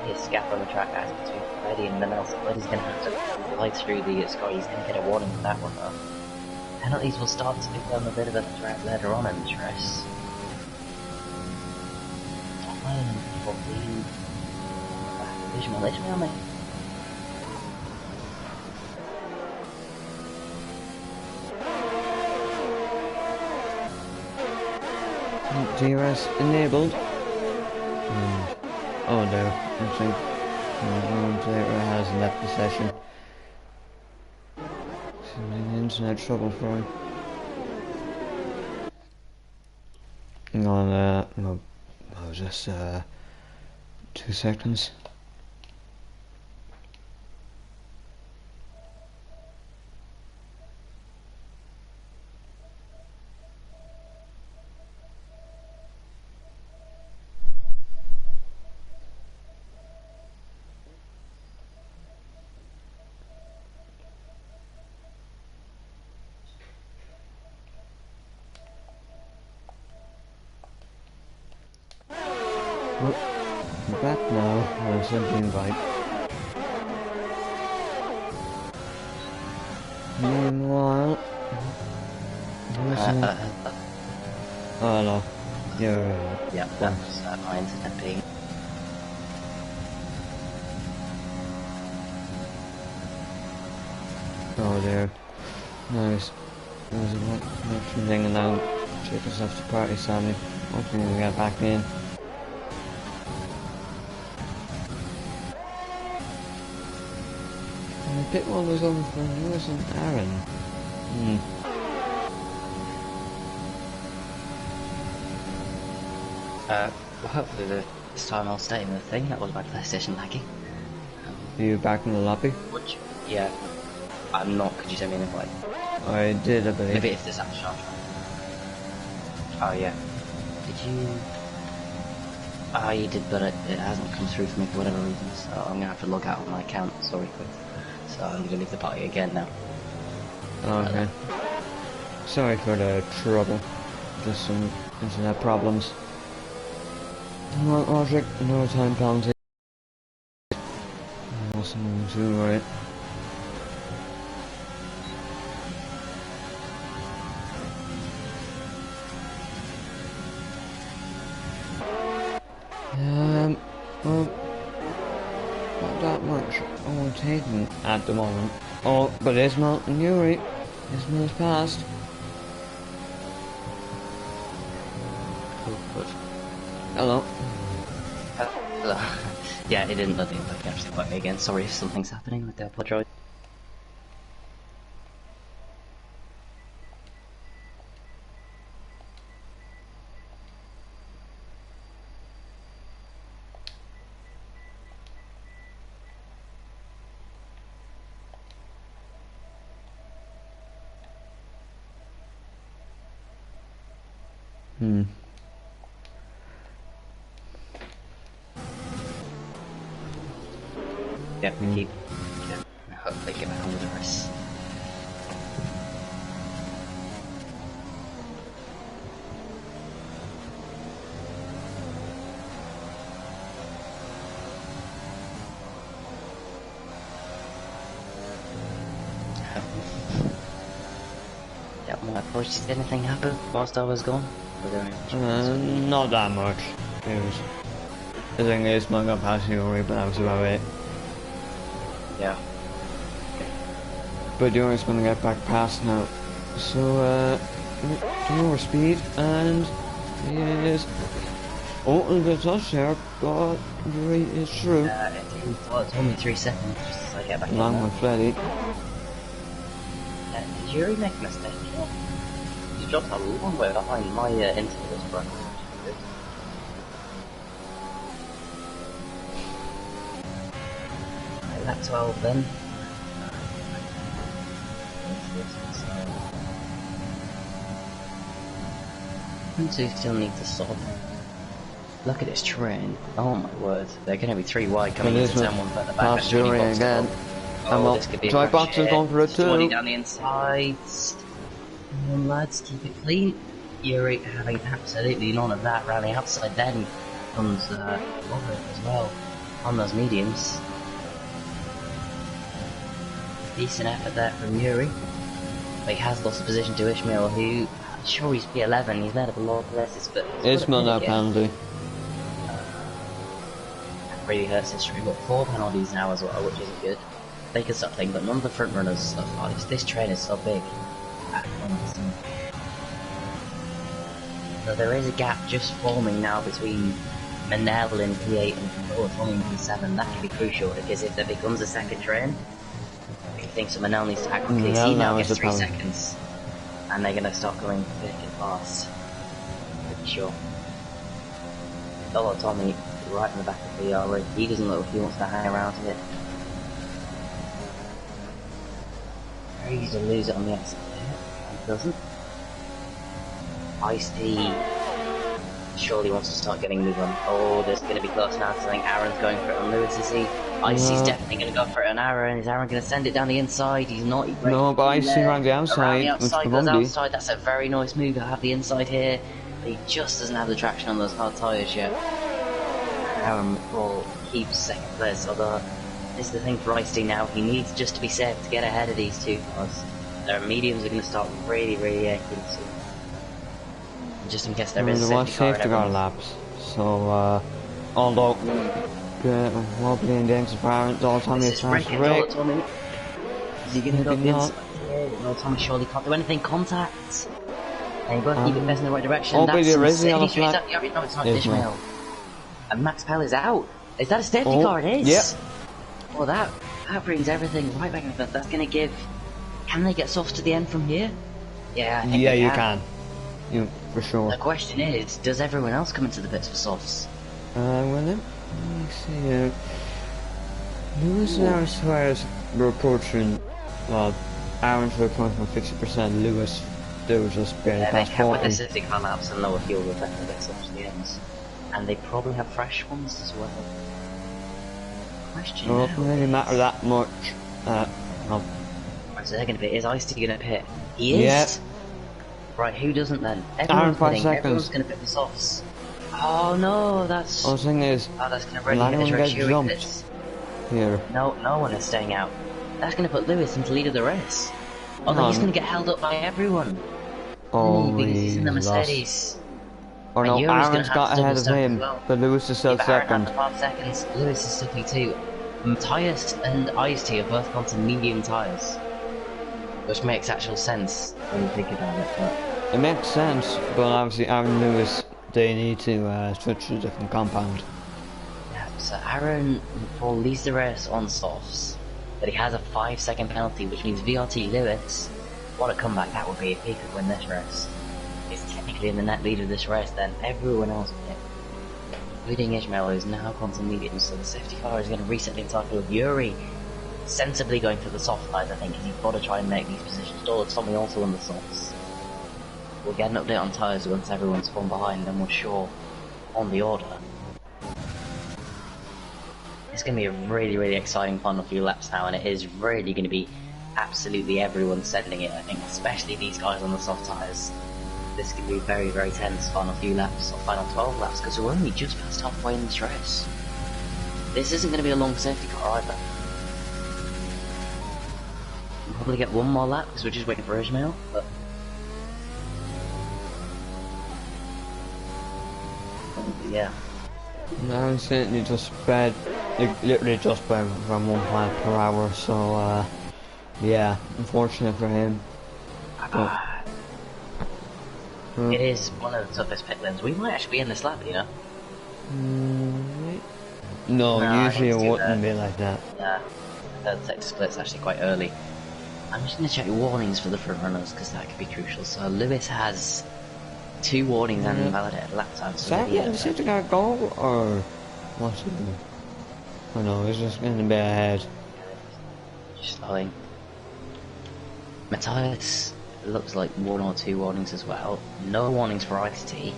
His gap on the track as between Freddy and Nelson. Freddy's going to have to glide through the score. He's going to get a warning for that one, though. Penalties will start to become a bit of a threat later on in this race. Visual, mate. DRS enabled. Oh no, I think one player has left the session. Some internet trouble for him. Hang on, no, just 2 seconds. We're back now. I sent the invite. Meanwhile, oh no, yeah, that's my internet ping. Oh there, nice. There's a lot hanging out. Check us off the party, Sammy. Hopefully we get back in. A bit more was on for Lewis and Aaron. Well, hopefully this time I'll stay in the thing. That was my PlayStation laggy. Are you back in the lobby? Yeah. I'm not. Could you send me an invite? I did, I believe. Maybe if there's that shot. Oh yeah. Did you? Oh, you did, but it hasn't come through for me for whatever reason. So I'm gonna have to log out of my account. Sorry, quick. So I'm gonna leave the party again now. Okay. Sorry for the trouble. Just some internet problems. Right, Roderick, no time penalty. Awesome, too, right? Well, not that much overtaking at the moment. Oh, but Ismail, you're right. Ismail's passed. Oh, good. Hello. Hello. Yeah, it didn't let the invite actually quite me again. Sorry if something's happening with the Apple Droid. Yep, keep. Yeah, hopefully get back on with the rest. Yep, my apologies. Did anything happen whilst I was gone? Not that much. It was. The thing is, I got past you already, but that was about it. Yeah. But you're just gonna get back past now. So, do more speed, and he is Oh, look at us here, but Yuri is through. It's only 3 seconds just as I get back in Along there. with Freddy. Did Yuri make a mistake here? He dropped a long way behind my interval this run. Right, lap 12 then. And two still need to stop. Look at this train. Oh my word. They're going to be 3 wide coming into turn 1 at the back. Past Yuri again. Oh, this could be a Dry crash box is here. going for it too. 20 down the inside. Come on lads, keep it clean. Yuri having absolutely none of that around the outside. Then comes Robert as well on those mediums. Decent effort there from Yuri. But he has lost the position to Ishmael, who, I'm sure he's P11, he's led up a lot of places, but... Ishmael no penalty. That really hurts history. We've got 4 penalties now as well, which isn't good. They can start playing, but none of the front runners so far. This train is so big. So there is a gap just forming now between Manel in P8 and Tommy in P7. That could be crucial, because if there becomes a second train, I think so Manel needs to act quickly. He now gets 3 seconds, and they're going to start going thick and fast. Pretty sure. Tommy right in the back of the VR, he doesn't look like he wants to hang around it. Very easy to lose it on the exit there. He doesn't. Ice-T surely wants to start getting moved on. Oh, there's going to be close now. I think Aaron's going for it on Lewis, is he? Ice-T's definitely going to go for it on Aaron. Is Aaron going to send it down the inside? He's not. No, but Ice-T around the outside. Around the outside, goes outside. That's a very nice move to have the inside here. But he just doesn't have the traction on those hard tyres yet. Aaron will keep second place, although this is the thing for Ice-T now. He needs just to be safe to get ahead of these 2 cars. Their mediums are going to start really aching soon. Just in case there is a safety car laps. So, although wobbly and dangerous for Aaron, Tommy is trying to break. Is he going to go up the inside here? Tommy surely can't do anything. Contact. And you both keep it best in the right direction. Oh, but there is the other flag. No, it's not Ishmael. And Max Pell is out. Is that a safety car? It is. Yep. Well, that brings everything right back in front. That's going to give. Can they get soft to the end from here? Yeah, I think they you can. You, for sure. The question is, does everyone else come into the pits for softs? Well, let me see. Lewis and Aaron Suarez were approaching. Well, Aaron's were approaching 50%. Lewis, they were just barely past 40. With the safety car laps and lower fuel, they'll definitely get softs to the ends. And they probably have fresh ones as well. Question. Well, it doesn't really matter that much. No. So they're going to pit. Is Ice-T going to pit? He is. Yep. Right, who doesn't then? Aaron, 5 pitting. seconds. Everyone's going to pit the softs. Oh no, that's. The thing is, that's going to really hit gets jumped here. No one is staying out. That's going to put Lewis into lead of the race. Although he's going to get held up by everyone. Oh, because he's in the Mercedes. Or no, Aaron's got ahead of him, but Lewis is still second. 5 seconds. Lewis is still P2. Tyres and Ice-T have both gone to medium tyres. Which makes actual sense when you think about it. But... It makes sense, but obviously Aaron and Lewis, they need to switch to a different compound. Yeah, so Aaron leads the race on softs, but he has a 5-second penalty, which means VRT Lewis, what a comeback that would be if he could win this race. He's technically in the net lead of this race, then everyone else, including Ishmael, who's now gone to medium, so the safety car is going to reset the entire field. Yuri sensibly going for the soft side, I think, because you've got to try and make these positions. Tommy also on the softs. We'll get an update on tyres once everyone's fallen behind, and we're sure on the order. It's going to be a really exciting final few laps now, and it is really going to be absolutely everyone settling it, I think, especially these guys on the soft tyres. This could be very tense final few laps, or final 12 laps, because we're only just past halfway in this race. This isn't going to be a long safety car either. We'll probably get one more lap because we're just waiting for Ishmael, but yeah. No, it's certainly just sped, literally just sped from 1 mile per hour, so yeah, unfortunate for him. It is one of the toughest pit lanes. We might actually be in this lap, you know. No, Nah, I usually don't it do wouldn't that. be like that. Yeah, the sector split's actually quite early. I'm just going to check warnings for the front runners because that could be crucial. So Lewis has 2 warnings and Yeah. invalidated lap times Is for that Lydia. letting the safety car go, or what's he doing? Oh no, he's just getting a bit ahead. Just slowing. Matthias looks like 1 or 2 warnings as well. No warnings for Ice-T.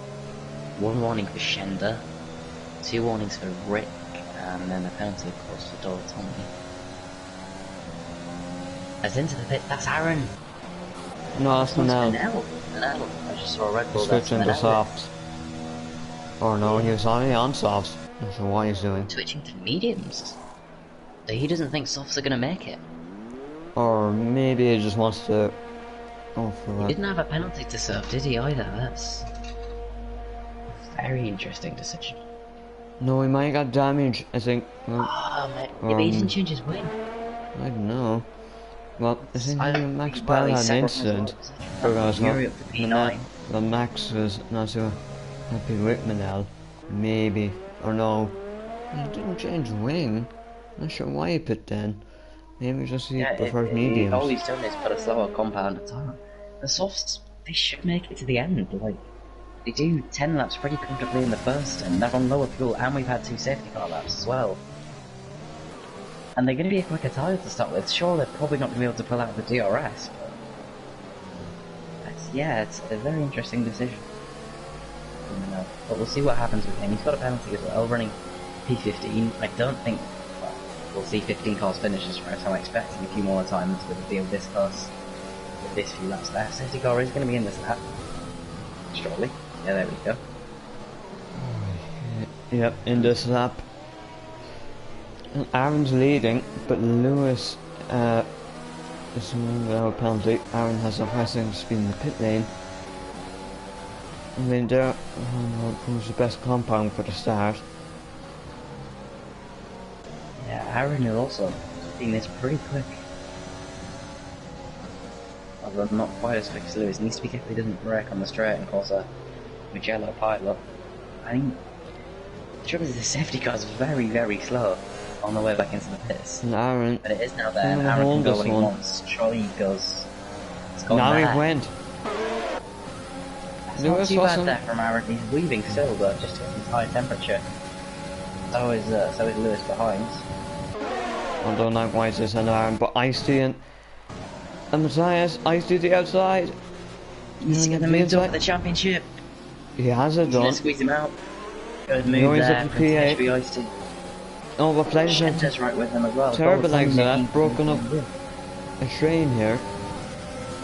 1 warning for Shender. 2 warnings for Rick. And then a penalty, of course, for Tommy. As into the pit, that's Aaron! No, that's Manel. Manel. I just saw a Red Bull Switching to softs. Or no, he was already on softs. Not sure what he's doing. Switching to mediums. So he doesn't think softs are going to make it. Or maybe he just wants to go for He that. didn't have a penalty to serve, did he either? That's a very interesting decision. No, he might have got damage, I think. Well, Oh, mate. Yeah, but he didn't change his wing. I don't know. Well, I think Max Well, Bell he's had an incident. Because Yuri up to P9. well, Max was not so happy with Manel. Maybe. Or no. He didn't change wing. Not sure why he put then. Maybe just he prefers mediums. All he's done is put a slower compound at time. The softs, they should make it to the end. Like, they do 10 laps pretty comfortably in the first, and they're on lower fuel, and we've had 2 safety car laps as well. And they're going to be a quicker tyre to start with. Sure, they're probably not going to be able to pull out the DRS, but it's a very interesting decision. But we'll see what happens with him. He's got a penalty as well, running P15. I don't think we'll see 15 cars finish this race. I'm expecting a few more times with the deal this cars with this few laps left. Safety car is going to be in this lap. Surely. Yeah, there we go. Yep, in this lap. Aaron's leading, but Lewis is without a penalty. Aaron has the fastest speed in the pit lane. And then there comes the best compound for the start. Yeah, Aaron is also doing this pretty quick. Although not quite as quick as Lewis. Needs to be careful he doesn't wreck on the straight and cause a Mugello pilot. I think the trouble is the safety car is very, very slow on the way back into the pits. And Aaron, but it is now there, and Aaron can go when he wants. Surely he goes. It's gone now there. he went. It's not too bad there from Aaron. He's weaving still, but just at his high temperature. So is Lewis behind. I don't know why it's this and Aaron, but Ice-T and Matthias, Ice-T the outside. He's going to move up the championship. He has it He's done. going to squeeze him out. Good move there up from to P8. HB Oh, but Flash Shender's right with him as well. terrible legs that, broken up a train here.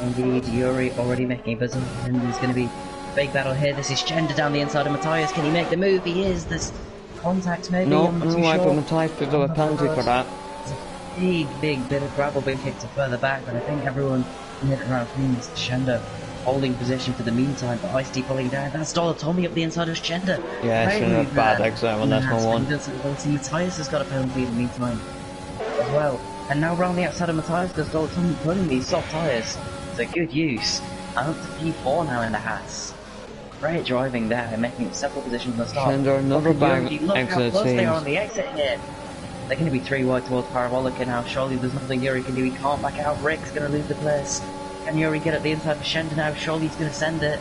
Indeed, Yuri already making a buzzer, and there's going to be a big battle here. This is Shender down the inside of Matthias. Can he make the move? He is. There's contact maybe. No, I'm not no, too I sure. put Matthias picked up a penalty for that. Big bit of gravel being kicked to further back, but I think everyone in it around means Shender holding position for the meantime, but Ice-T pulling down. That's Tommy up the inside of Shender. Yeah, Shender had bad exit when that's my one. Matthias has got a penalty in the meantime as well. And now round the outside of Matthias goes Tommy pulling these soft tyres. It's a good use. And up to P4 now in the Haas. Great driving there and making it several positions on the start. Shender, another bag Look exit how close they are on seems. the exit here. They're going to be 3 wide towards Parabolica now. Surely there's nothing Yuri can do. He can't back out. Rick's going to lose the place. Can Yuri get at the inside for Shender now? Surely he's going to send it.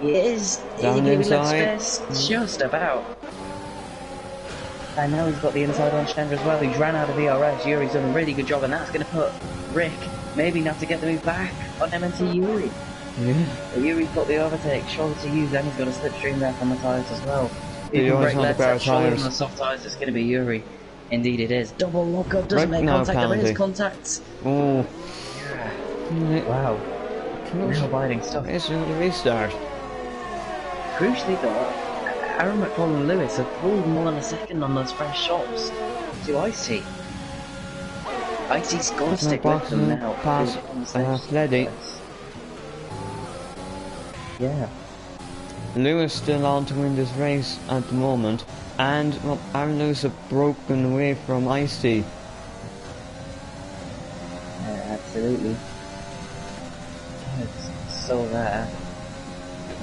He is. Down He inside. space. Just about. And now he's got the inside on Shender as well. He's ran out of ERS. Yuri's done a really good job, and that's going to put Rick maybe now to get the move back on MNT Yuri. Yeah. But Yuri's got the overtake. Surely to use, and he's got a slipstream there from the tyres as well. He always Brake had the left, better surely on tyres. the soft tyres, it's going to be Yuri. Indeed it is. Double lockup doesn't Right make now, contact. There penalty. is contact. Oh. Wow. Close. Nail biting stuff. It's a restart. Crucially though, Aaron McCall and Lewis have pulled more than a second on those fresh shots to Ice-T. Ice-T's got to stick with them now. Pass. Fleddy. Yeah. Lewis still on to win this race at the moment, and well, Aaron Lewis have broken away from Ice-T. Yeah, absolutely. It's so there.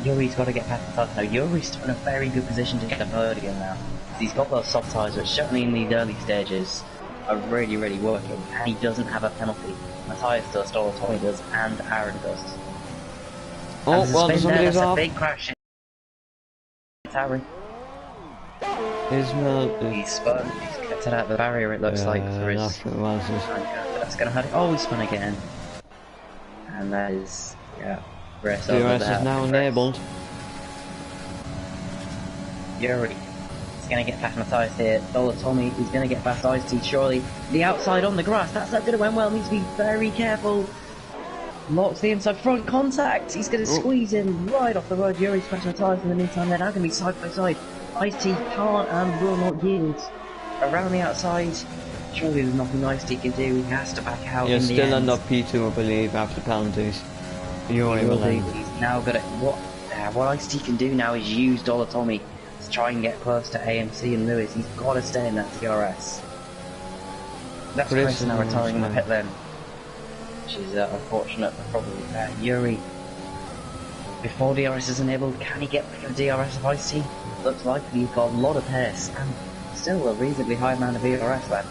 Yuri's got to get past the top now. Yuri's still in a very good position to get a podium now. He's got those soft tyres, which certainly in these early stages are really, really working. And he doesn't have a penalty. Matthias does, Tommy does, and Aaron does. Oh, well, somebody's off. A big crash. Harry. He's spun. He's kept it out the barrier. It looks like for his. That's gonna hurt it. Oh, he spun again. And that is race over there. DRS is now enabled. Yuri. He's gonna get past Matthias here. Tommy. He's gonna get past Ice-T. Surely the outside on the grass. That's not gonna went well. Needs to be very careful. Locks the inside front contact. He's going to squeeze in right off the road. Yuri's crashing the tyres in the meantime. They're now going to be side by side. Ice-T can't and will not yield. Around the outside. Surely there's nothing Ice-T can do. He has to back out. He'll still end up P2, I believe, after penalties. Yuri will end. He's now got to. What Ice-T can do now is use Tommy to try and get close to AMC and Lewis. He's got to stay in that DRS. That's Chris now retiring in the pit lane. Which is unfortunate, but probably Yuri. Before DRS is enabled, can he get the DRS of Ice-T? Looks like he's got a lot of pace and still a reasonably high amount of DRS left.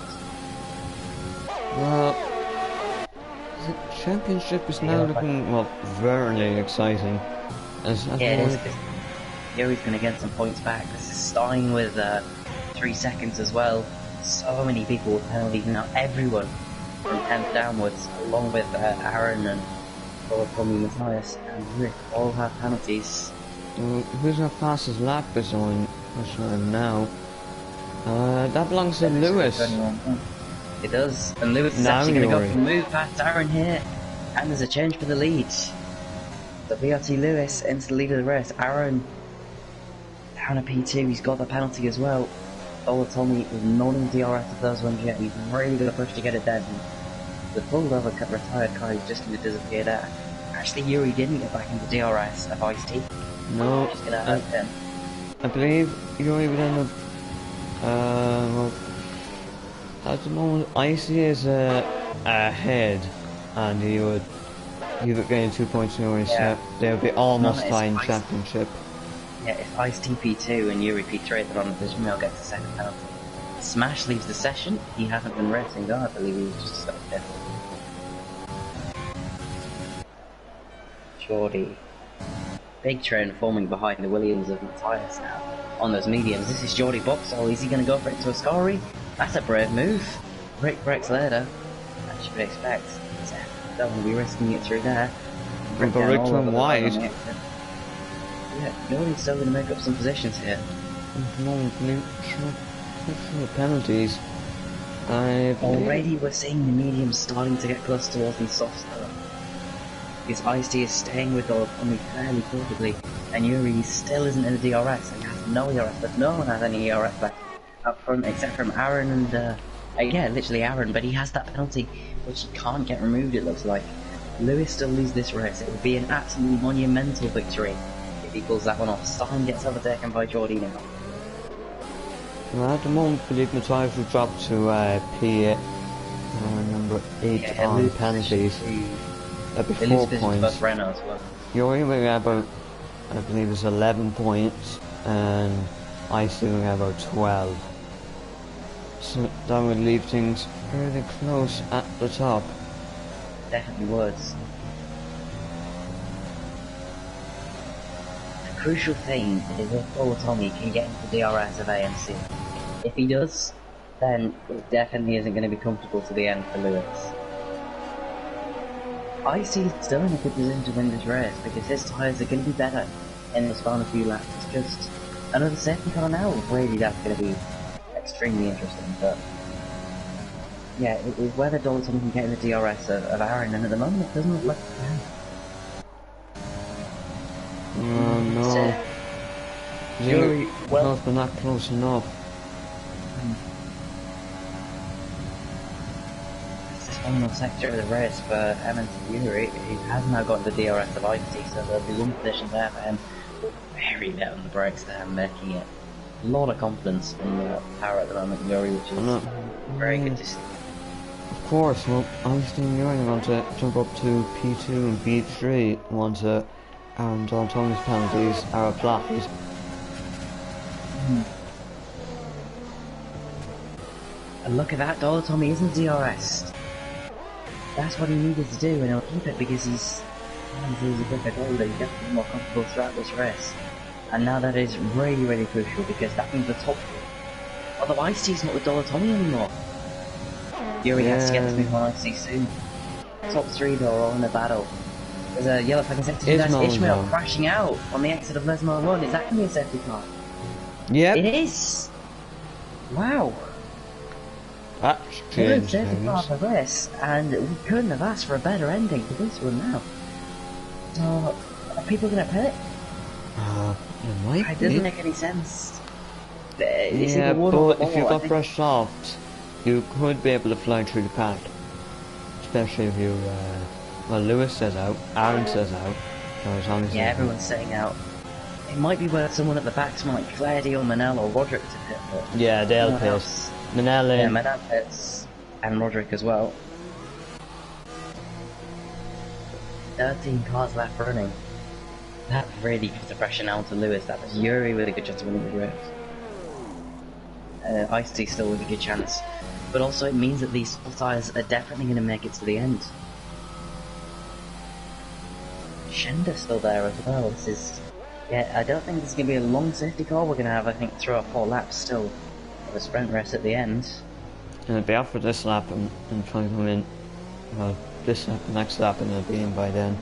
Well, the championship is now looking, well, very exciting. Yuri's going to get some points back. This is Stein with 3 seconds as well. So many people with penalties now, everyone from 10th downwards, along with Aaron and Tommy, Matthias and Rick, all have penalties. Who's our fastest lap is on now? That belongs to Lewis. It does, and Lewis is actually going to go for move past Aaron here, and there's a change for the lead. The VRT Lewis into the lead of the race. Aaron down a P2, he's got the penalty as well. Tommy is not in DRS of those ones yet. He's really going to push to get it down. The pulled over retired car is just going to disappear there. Actually, Yuri didn't get back into DRS of Ice-T. No, Which is going to hurt him. I believe Yuri would end up. Well, at the moment, Ice-T is ahead, and he would gain 2 points. Yuri, so they would be almost tying championship. Yeah, if Ice-T P2 and Yuri P3 are on the position, they'll get the second penalty. Smash leaves the session. He hasn't been racing though, I believe he was just stuck there. Geordie. Big train forming behind the Williams of Matthias now. On those mediums, this is Geordie Boxall. Is he going to go for it to Ascari? That's a brave move. Rick breaks later. As you would expect. Don't want to be risking it through there. Rick turn wide. Yeah, Geordie's still going to make up some positions here. Penalties. Already we're seeing the mediums starting to get close towards these softs though. Because Ice-T is staying with Tommy fairly comfortably, and Yuri still isn't in the DRS, and has no ERS, but no one has any ERS left up front except from Aaron and, yeah, literally Aaron, but he has that penalty, which he can't get removed it looks like. Lewis still loses this race. It would be an absolutely monumental victory if he pulls that one off. Stein gets overtaken by Geordie now. Well, at the moment, I believe Matthias will drop to P8, number 8 on penalties. That'd be 4 points. Yuri will have about, I believe it's 11 points, and Ice-T will have about 12. So that would leave things fairly close at the top. Definitely would. The crucial thing is if Tommy can get into the DRS of AMC. If he does, then it definitely isn't going to be comfortable to the end for Lewis. Ice-T is still in a good position to win this race because his tyres are going to be better in the final few laps. It's just another safety car now. Really, that's going to be extremely interesting. But yeah, it is whether Dalton can get in the DRS of Aaron, and at the moment it doesn't look like he can. Oh no. Yuri, well, but not close enough. It's this final sector of the race for Emmons and Yuri. He has now got the DRS of Ice-T, so there'll be one position there for him. Very light on the brakes there, making it a lot of confidence in the power at the moment, Yuri, which is very good to see. Of course, well, Ice-T and Yuri want to jump up to P2 and P3, want to and D'Antoni's penalties are applied. And look at that, Tommy isn't DRS. That's what he needed to do, and he'll keep it because he's a bit of older, he's definitely more comfortable throughout this race. And now that is really, really crucial because that means the top. Otherwise, he's not with Tommy anymore. Yuri has to get this move on IC soon. Top 3 though are all in a battle. There's a yellow flag and safety. That's Ishmael crashing out on the exit of Les 1. Is that going to be a safety car? Yep. It is! Wow. That's changed safety car for this, and we couldn't have asked for a better ending to this one now. So, are people going to pit? It might It doesn't make any sense. Yeah, but if you've got fresh softs, you could be able to fly through the pack. Especially if you, well, Lewis says out, Aaron says out, so as long as everyone's saying out. It might be worth someone at the back, someone like Flaherty or Manel or Roderick to pit, but yeah, they'll pit. Manel in. Yeah, Manel pits, and Roderick as well. 13 cars left running. That really puts the pressure now onto Lewis. That was Yuri with a good chance of winning the race. Ice-T still with a good chance. But also it means that these full tyres are definitely going to make it to the end. Shender's still there as well. This is... yeah, I don't think this is going to be a long safety car. We're going to have, I think, 3 or 4 laps still of a sprint race at the end. And it'll be after this lap and try to come in. Well, this lap, the next lap, and it'll be in by then.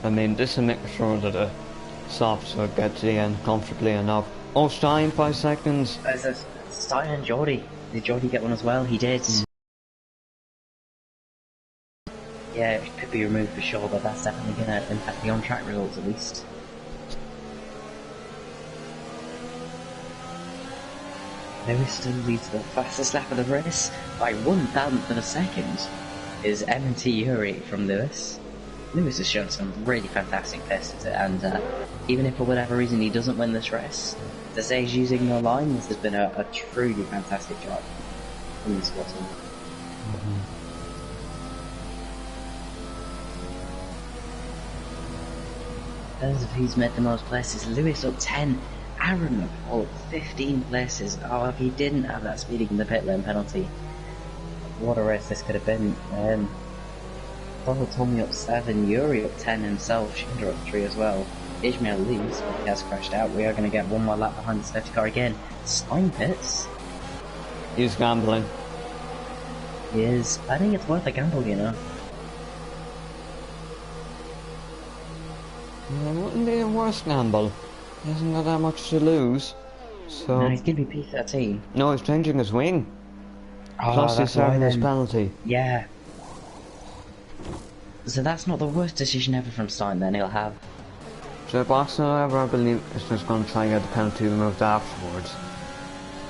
I mean, this will make sure that the softs will get to the end comfortably enough. Oh, Stein, 5 seconds. Stein and Geordie. Did Geordie get one as well? He did. Yeah, it could be removed for sure, but that's definitely going to impact the on-track results at least. Lewis still leads the fastest lap of the race by 1,000th of a second. Is M&T Yuri from Lewis. Lewis has shown some really fantastic pace, and even if for whatever reason he doesn't win this race, to say he's using no line, this has been a truly fantastic job from this bottom. As if he's made the most places, Lewis up 10, Aaron up 15 places. Oh, if he didn't have that speeding in the pit lane penalty, what a race this could have been. Tommy up 7, Yuri up 10 himself, Shinder up 3 as well. Ishmael leads, but he has crashed out. We are going to get one more lap behind the safety car again. Stein pits. He's gambling. He is. I think it's worth a gamble, you know. Yeah, it wouldn't be a worse gamble. He hasn't got that much to lose. So no, he's going to be P13. No, he's changing his wing. Oh, plus he's serving his penalty. Yeah. So that's not the worst decision ever from Stein then, he'll have. So Boxer, however, I believe is just going to try and get the penalty removed afterwards.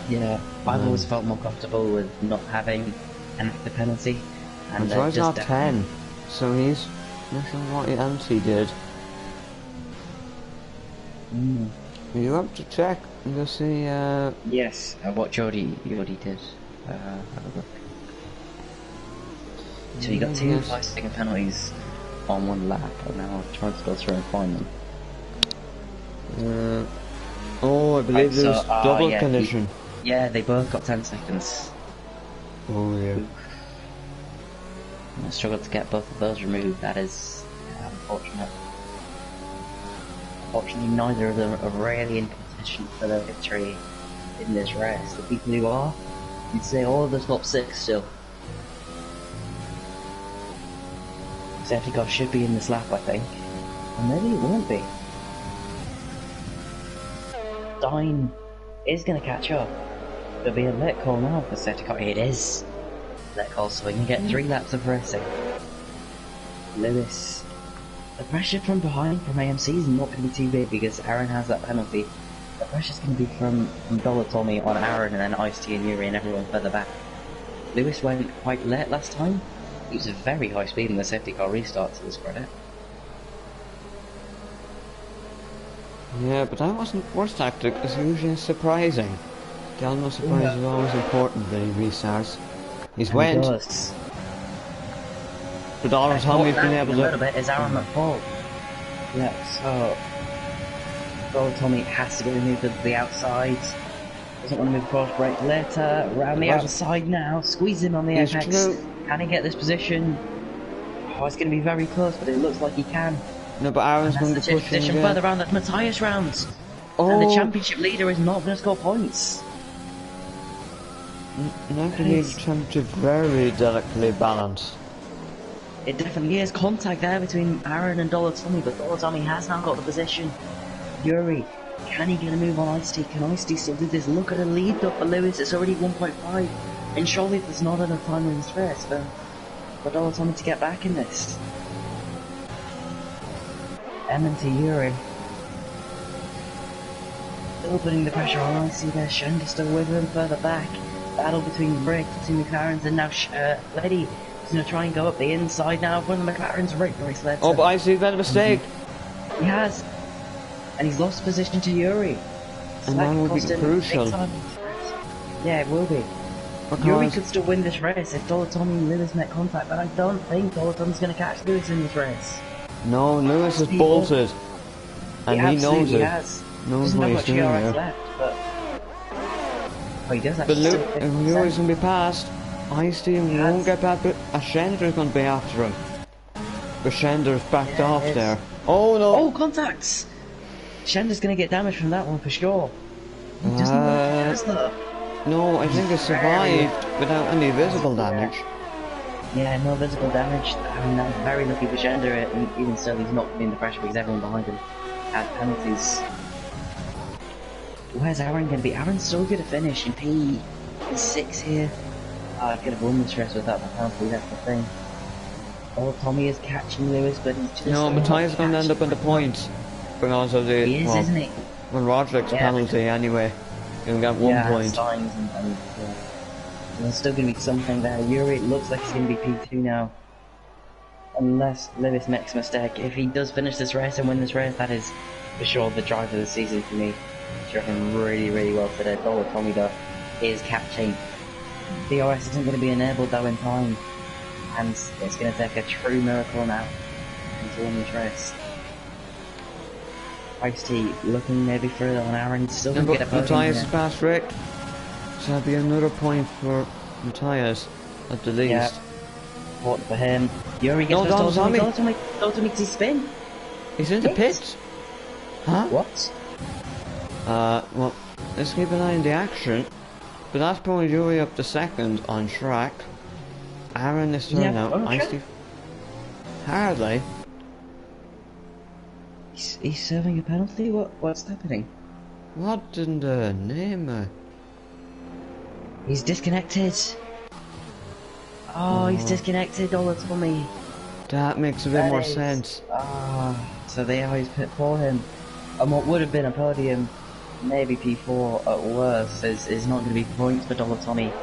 Yeah, I've always felt more comfortable with not having an active penalty. And so he's not 10, so he's missing what he did. You have to check to see. Yes, what Geordie did. Have a look. So you got 2 5-second penalties on 1 lap, and now I'm trying to go through and find them. Oh, I believe there's double condition. Yeah, they both got 10 seconds. Oh yeah. I struggled to get both of those removed. That is unfortunate. Unfortunately, neither of them are really in contention for the victory in this race. The people who are, you'd say all of the top 6 still. Safety car should be in this lap, I think. And maybe it won't be. Stein is going to catch up. There'll be a let call now for safety car. It is let call, so we can get 3 laps of racing. Lewis. The pressure from behind from AMC is not going to be too big because Aaron has that penalty. The pressure's going to be from Tommy on Aaron and then Ice-T and Yuri and everyone further back. Lewis went quite late last time. He was a very high speed in the safety car restart, to his credit. Yeah, but that wasn't worst tactic. It's usually surprising. The almost surprise is always important when he restarts. He's And he went. does. But all Tommy's been able a little to... bit is Aaron at fault. Yeah, so Tommy has to get a move to the outside. Doesn't want to move across, break later. Around the outside now. Squeeze him on the He's apex. through. Can he get this position? Oh, it's going to be very close, but it looks like he can. No, but Aaron's And going that's to the push him position again. further round. That's Matthias rounds. Oh! And the championship leader is not going to score points. Naturally, the championship very delicately balanced. It definitely is contact there between Aaron and Dollar-Tommy, but Dollar-Tommy has now got the position. Yuri, can he get a move on Ice-T? Can Ice-T still do this? Look at the lead up for Lewis, it's already 1.5. And surely there's not enough time in this race for Dollar-Tommy to get back in this. M&T Yuri. Still putting the pressure on Ice-T there, Shender still with him further back. Battle between Rick, the two McLarens, and now Letty. He's going to try and go up the inside now. One of the McLarens, Rick Bracelet. Oh, but I see that mistake. He has. And he's lost position to Yuri. And that will be crucial. Yeah, it will be. Because Yuri could still win this race if Dollar-Tommy and Lewis make contact, but I don't think Dollar-Tommy's going to catch Lewis in this race. No, Lewis is bolted. And he knows it. Has. Knows Doesn't what have he's much doing ERS there. left, but... Oh, he does But actually. if Lewis can be passed, Ice-T won't get back, but Shender's going to be after him. But Shender's backed off there. Oh no! Oh, contacts! Shender's going to get damage from that one for sure. He doesn't know though. No, I think it survived without any visible damage. Yeah, no visible damage. I mean, that's very lucky for Shender, and even still, he's not being the pressure because everyone behind him had penalties. Where's Aaron going to be? Aaron's still going to finish in P6 here. Oh, I could have won this race without the penalty, that's the thing. Oh, Tommy is catching Lewis, but he's just... No, Matthias is going to end up in the points because of the... He is, isn't he? Well, Roderick's penalty anyway. He'll get 1 point. Signs and there's still going to be something there. Yuri looks like he's going to be P2 now. Unless Lewis makes a mistake. If he does finish this race and win this race, that is for sure the drive of the season for me. He's driving really, really well today. Dollar-Tommy though is catching. DRS isn't going to be enabled though in time. And it's going to take a true miracle now to win this race. Ice-T looking maybe further on Aaron. He's still going to get a podium. Matthias is past Rick. So that'll be another point for Matthias at the least. Yeah. What for him? Yuri gets past Dollar-Tommy. Dollar-Tommy to spin. He's in the pits. Huh? What? Well, let's keep an eye on the action. But that's probably Yuri up to second on track. Aaron is turning out. Ice-T. Hardly. He's serving a penalty? What's happening? What in the name? He's disconnected. Oh, he's disconnected, Dollar-Tommy. That makes a bit more sense. So they always pit for him. And what would have been a podium, maybe P4 at worst, is not going to be points for Dollar-Tommy.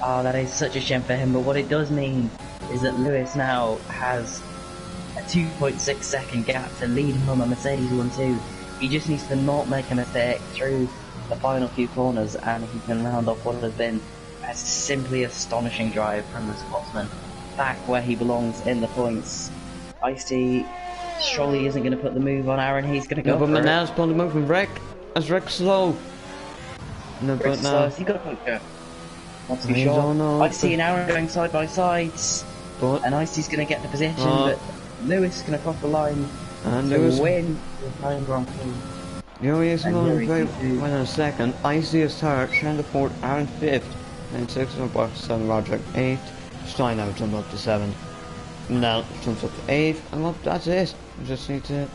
Oh, that is such a shame for him, but what it does mean is that Lewis now has a 2.6 second gap to lead him on the Mercedes 1-2. He just needs to not make a mistake through the final few corners and he can round off what has been a simply astonishing drive from the Scotsman back where he belongs in the points. Ice-T surely isn't going to put the move on Aaron, he's going to go but for Manel's put the move from Rick. As Rick's slow. No, but now... He got a puncher. Not to be sure. Ice-T and Aaron going side by side. And Ice-T's going to get the position, but Lewis is going to cross the line and to Lewis win the final Grand Prix. Yuri is going very well in a second. Ice-T is third, Shender fourth, Aaron fifth, and sixth on box, 7 Roger 8th. Stein now jumped up to 7th. Now jumps up to 8th, and well, that's it. We just need to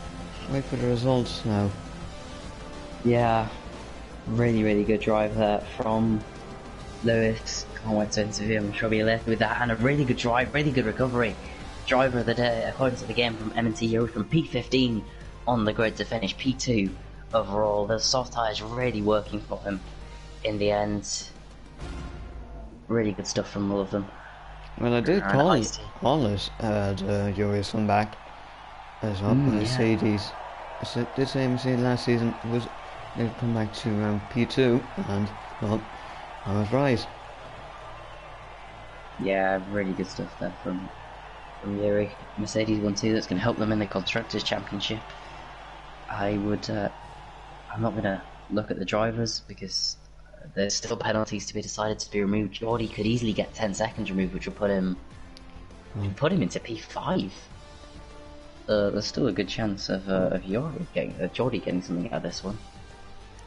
wait for the results now. Yeah, really, really good drive there from Lewis. Can't wait to interview him, I'm sure he'll be elated with that. And a really good drive, really good recovery. Driver of the day, according to the game from M&T Yuri, from P15 on the grid to finish P2 overall. The soft tyres really working for him in the end. Really good stuff from all of them. Well, I did call it Yuri's come back as well. Mercedes. I did say Mercedes last season was they'd come back to P2, and well, I was right. Yeah, really good stuff there from Yuri. Mercedes 1-2, that's going to help them in the Constructors' Championship. I'm not going to look at the drivers because there's still penalties to be decided to be removed. Geordie could easily get 10 seconds removed, which will put him into P5. There's still a good chance of Geordie getting something out of this one.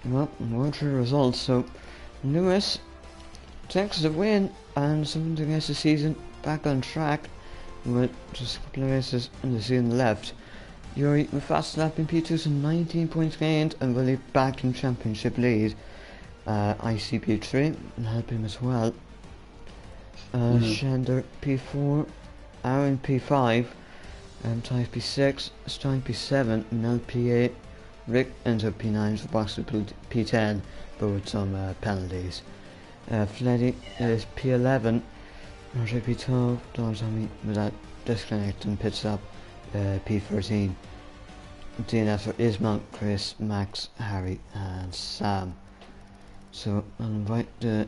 Well, watch the results. So, Lewis takes the win and something to get the season back on track with just a couple of races in the season left. Yuri with fast lap in P2, so 19 points gained and Willie back in championship lead. ICP3 and help him as well. Shander P4, Aaron P5, Type P6, Stein P7, Mel P8, Rick ends up P9 for Boxer P10, but with some penalties. Fleddy is P11, Roger P12, Don Tommy with that disconnect and pit stop, P13. DNF for Ismail, Chris, Max, Harry and Sam. So I'll invite the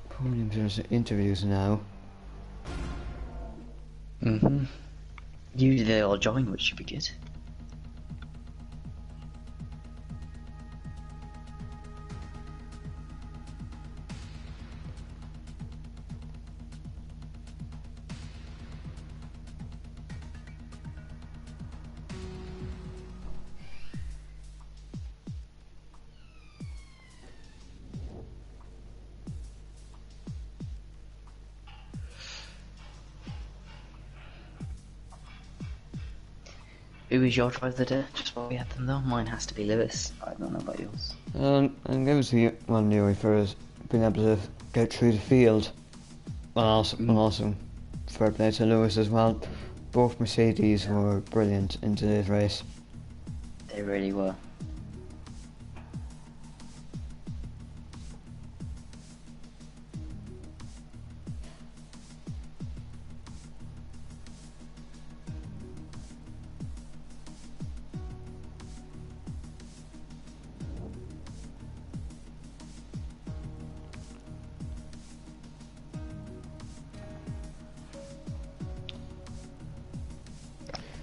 podium to interviews now. Usually they all join, which should be good. Who is your driver today? Just while we have them though, mine has to be Lewis. I don't know about yours. And give it to you, one Yuri for us being able to get through the field. And also fair play to Lewis as well. Both Mercedes were brilliant in today's race. They really were.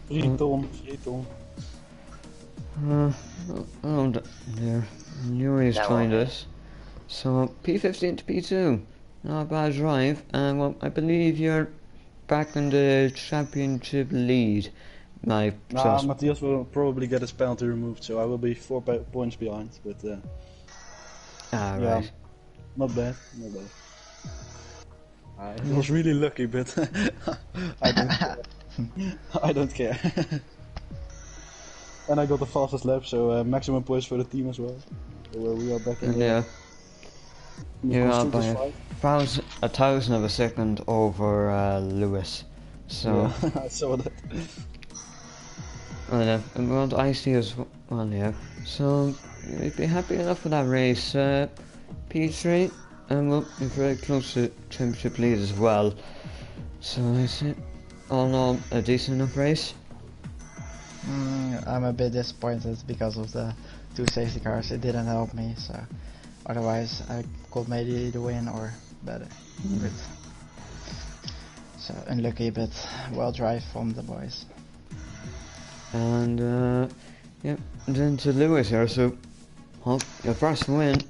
Free Oh dear, Yuri's joined us. So P15 to P2, not a bad drive. And well, I believe you're back in the championship lead. Matthias will probably get his penalty removed, so I will be 4 points behind. But right. Yeah, not bad. I was really lucky, but I don't care. I don't care. And I got the fastest lap, so maximum points for the team as well. So we are back in Yeah. You are by fight. a thousand of a second over Lewis. So yeah, I saw that. And we're on to IC as well here. So you'd be happy enough with that race. P3, and we'll be very close to championship lead as well. So that's it. All in all, a decent enough race. I'm a bit disappointed because of the 2 safety cars. It didn't help me, so otherwise I could maybe the win or better. But so unlucky, but well drive from the boys. And yeah, then to Lewis here. So your first win,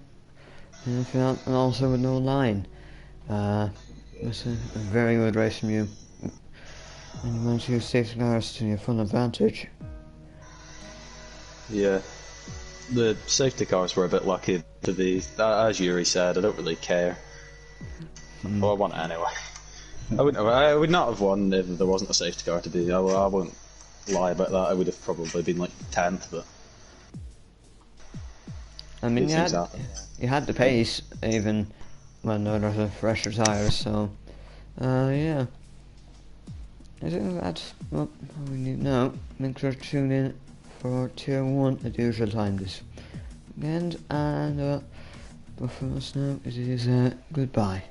and also with no line. That's a very good race from you. And you managed to use safety cars to your full advantage. Yeah, the safety cars were a bit lucky to be, as Yuri said, I don't really care. Well, I won it anyway. I would not have won if there wasn't a safety car to be. I won't lie about that. I would have probably been like 10th, but I mean, you had the pace even when there was a fresher tyres. So yeah. I think that's what we need now. Make sure to tune in for Tier 1 at the usual time this weekend. And but for us now, it is goodbye.